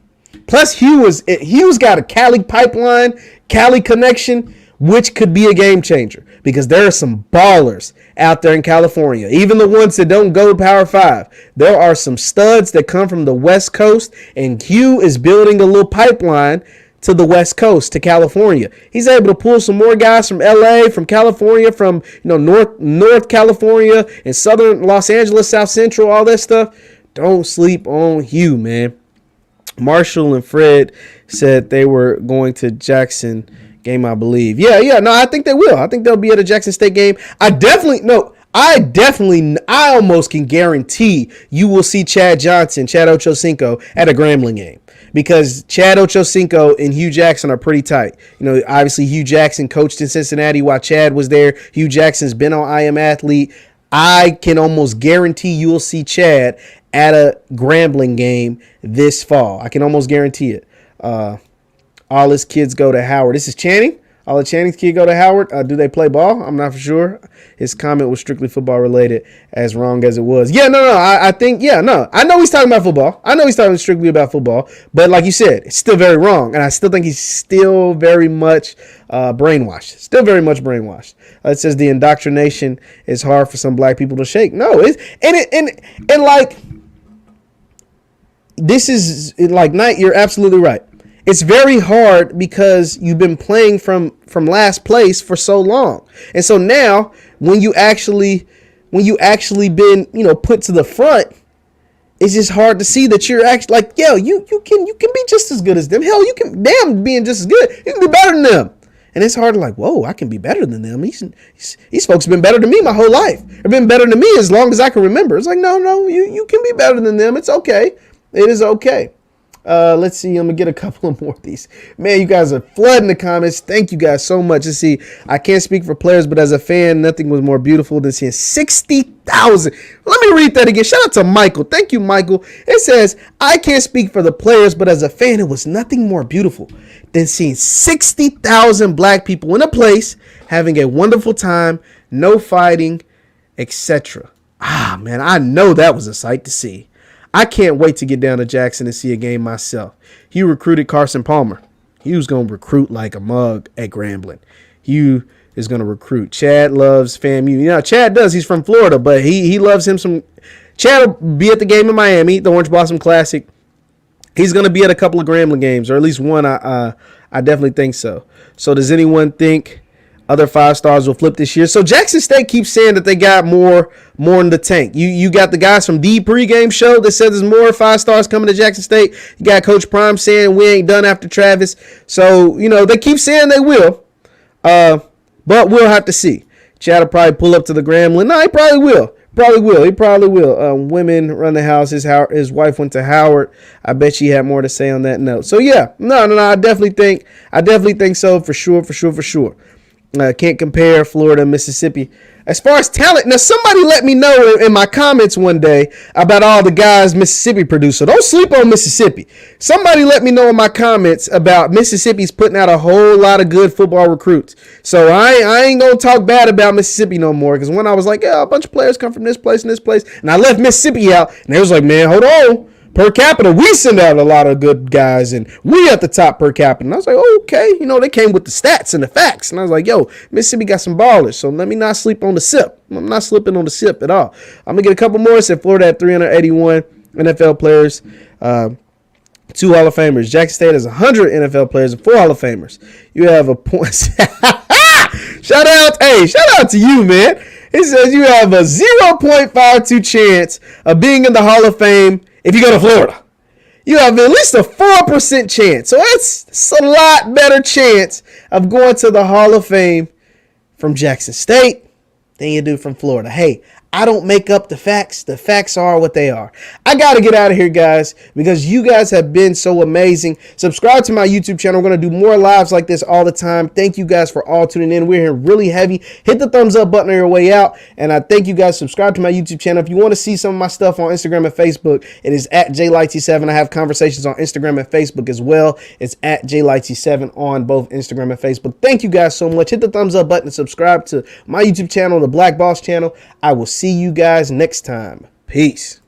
Plus, Hugh's got a Cali pipeline, Cali connection, which could be a game changer because there are some ballers out there in California. Even the ones that don't go to Power 5. There are some studs that come from the West Coast, and Hugh is building a little pipeline to the West Coast, to California. He's able to pull some more guys from LA, from California, from North California, and Southern Los Angeles, South Central, all that stuff. Don't sleep on Hugh, man. Marshall and Fred said they were going to Jackson game, I believe. Yeah, no, I think they will. I think they'll be at a Jackson State game. I almost can guarantee you will see Chad Ochocinco at a Grambling game because Chad Ochocinco and Hugh Jackson are pretty tight. Obviously Hugh Jackson coached in Cincinnati while Chad was there. Hugh Jackson's been on I Am Athlete. I can almost guarantee you will see Chad at a Grambling game this fall. I can almost guarantee it. All his kids go to Howard. This is Channing. All of Channing's kids go to Howard. Do they play ball? I'm not for sure. His comment was strictly football related, as wrong as it was. Yeah, no. I think, yeah, no. I know he's talking about football. I know he's talking strictly about football. But like you said, it's still very wrong. And I still think he's still very much brainwashed. Still very much brainwashed. It says the indoctrination is hard for some black people to shake. No, this is like Knight. You're absolutely right. It's very hard because you've been playing from last place for so long. And so now when you actually been, put to the front, it's just hard to see that you're actually like, yo, you can be just as good as them. Hell, you can being just as good. You can be better than them. And it's hard to like, whoa, I can be better than them. These folks have been better than me my whole life. They've been better than me as long as I can remember. It's like, no, you can be better than them. It's okay. It is okay. Let's see. I'm gonna get a couple of more of these. Man, you guys are flooding the comments. Thank you guys so much. Let's see. I can't speak for players, but as a fan, nothing was more beautiful than seeing 60,000. Let me read that again. Shout out to Michael. Thank you, Michael. It says, I can't speak for the players, but as a fan, it was nothing more beautiful than seeing 60,000 black people in a place having a wonderful time, no fighting, etc. Man, I know that was a sight to see. I can't wait to get down to Jackson and see a game myself. Hugh recruited Carson Palmer. He was going to recruit like a mug at Grambling. Hugh is going to recruit. Chad loves FAMU. Chad does. He's from Florida, but he loves him some. Chad will be at the game in Miami, the Orange Blossom Classic. He's going to be at a couple of Grambling games, or at least one. I definitely think so. So does anyone think other 5 stars will flip this year? So Jackson State keeps saying that they got more in the tank. You got the guys from the pregame show that said there's more 5 stars coming to Jackson State. You got Coach Prime saying we ain't done after Travis. So, they keep saying they will. But we'll have to see. Chad will probably pull up to the Grambling. No, he probably will. He probably will. Women run the house. His wife went to Howard. I bet she had more to say on that note. So yeah, no. I definitely think so for sure. Can't compare Florida and Mississippi. As far as talent, now somebody let me know in my comments one day about all the guys Mississippi produced. So don't sleep on Mississippi. Somebody let me know in my comments about Mississippi's putting out a whole lot of good football recruits. So I ain't going to talk bad about Mississippi no more. Because when I was like, yeah, a bunch of players come from this place and this place. And I left Mississippi out. And they was like, man, hold on. Per capita, we send out a lot of good guys, and we at the top per capita. And I was like, oh, okay. They came with the stats and the facts. And I was like, yo, Mississippi got some ballers, so let me not sleep on the SIP. I'm not slipping on the SIP at all. I'm going to get a couple more. It said Florida had 381 NFL players, 2 Hall of Famers. Jackson State has 100 NFL players and 4 Hall of Famers. You have a point. Shout out to you, man. It says you have a 0.52 chance of being in the Hall of Fame if you go to Florida. You have at least a 4% chance. So that's a lot better chance of going to the Hall of Fame from Jackson State than you do from Florida. Hey, I don't make up the facts. The facts are what they are. I got to get out of here, guys, because you guys have been so amazing. Subscribe to my YouTube channel. We're going to do more lives like this all the time. Thank you guys for all tuning in. We're here really heavy. Hit the thumbs up button on your way out. And I thank you guys. Subscribe to my YouTube channel. If you want to see some of my stuff on Instagram and Facebook, it is at JLighty7. I have conversations on Instagram and Facebook as well. It's at JLighty7 on both Instagram and Facebook. Thank you guys so much. Hit the thumbs up button and subscribe to my YouTube channel, the Black Boss channel. I will see you guys next time. Peace.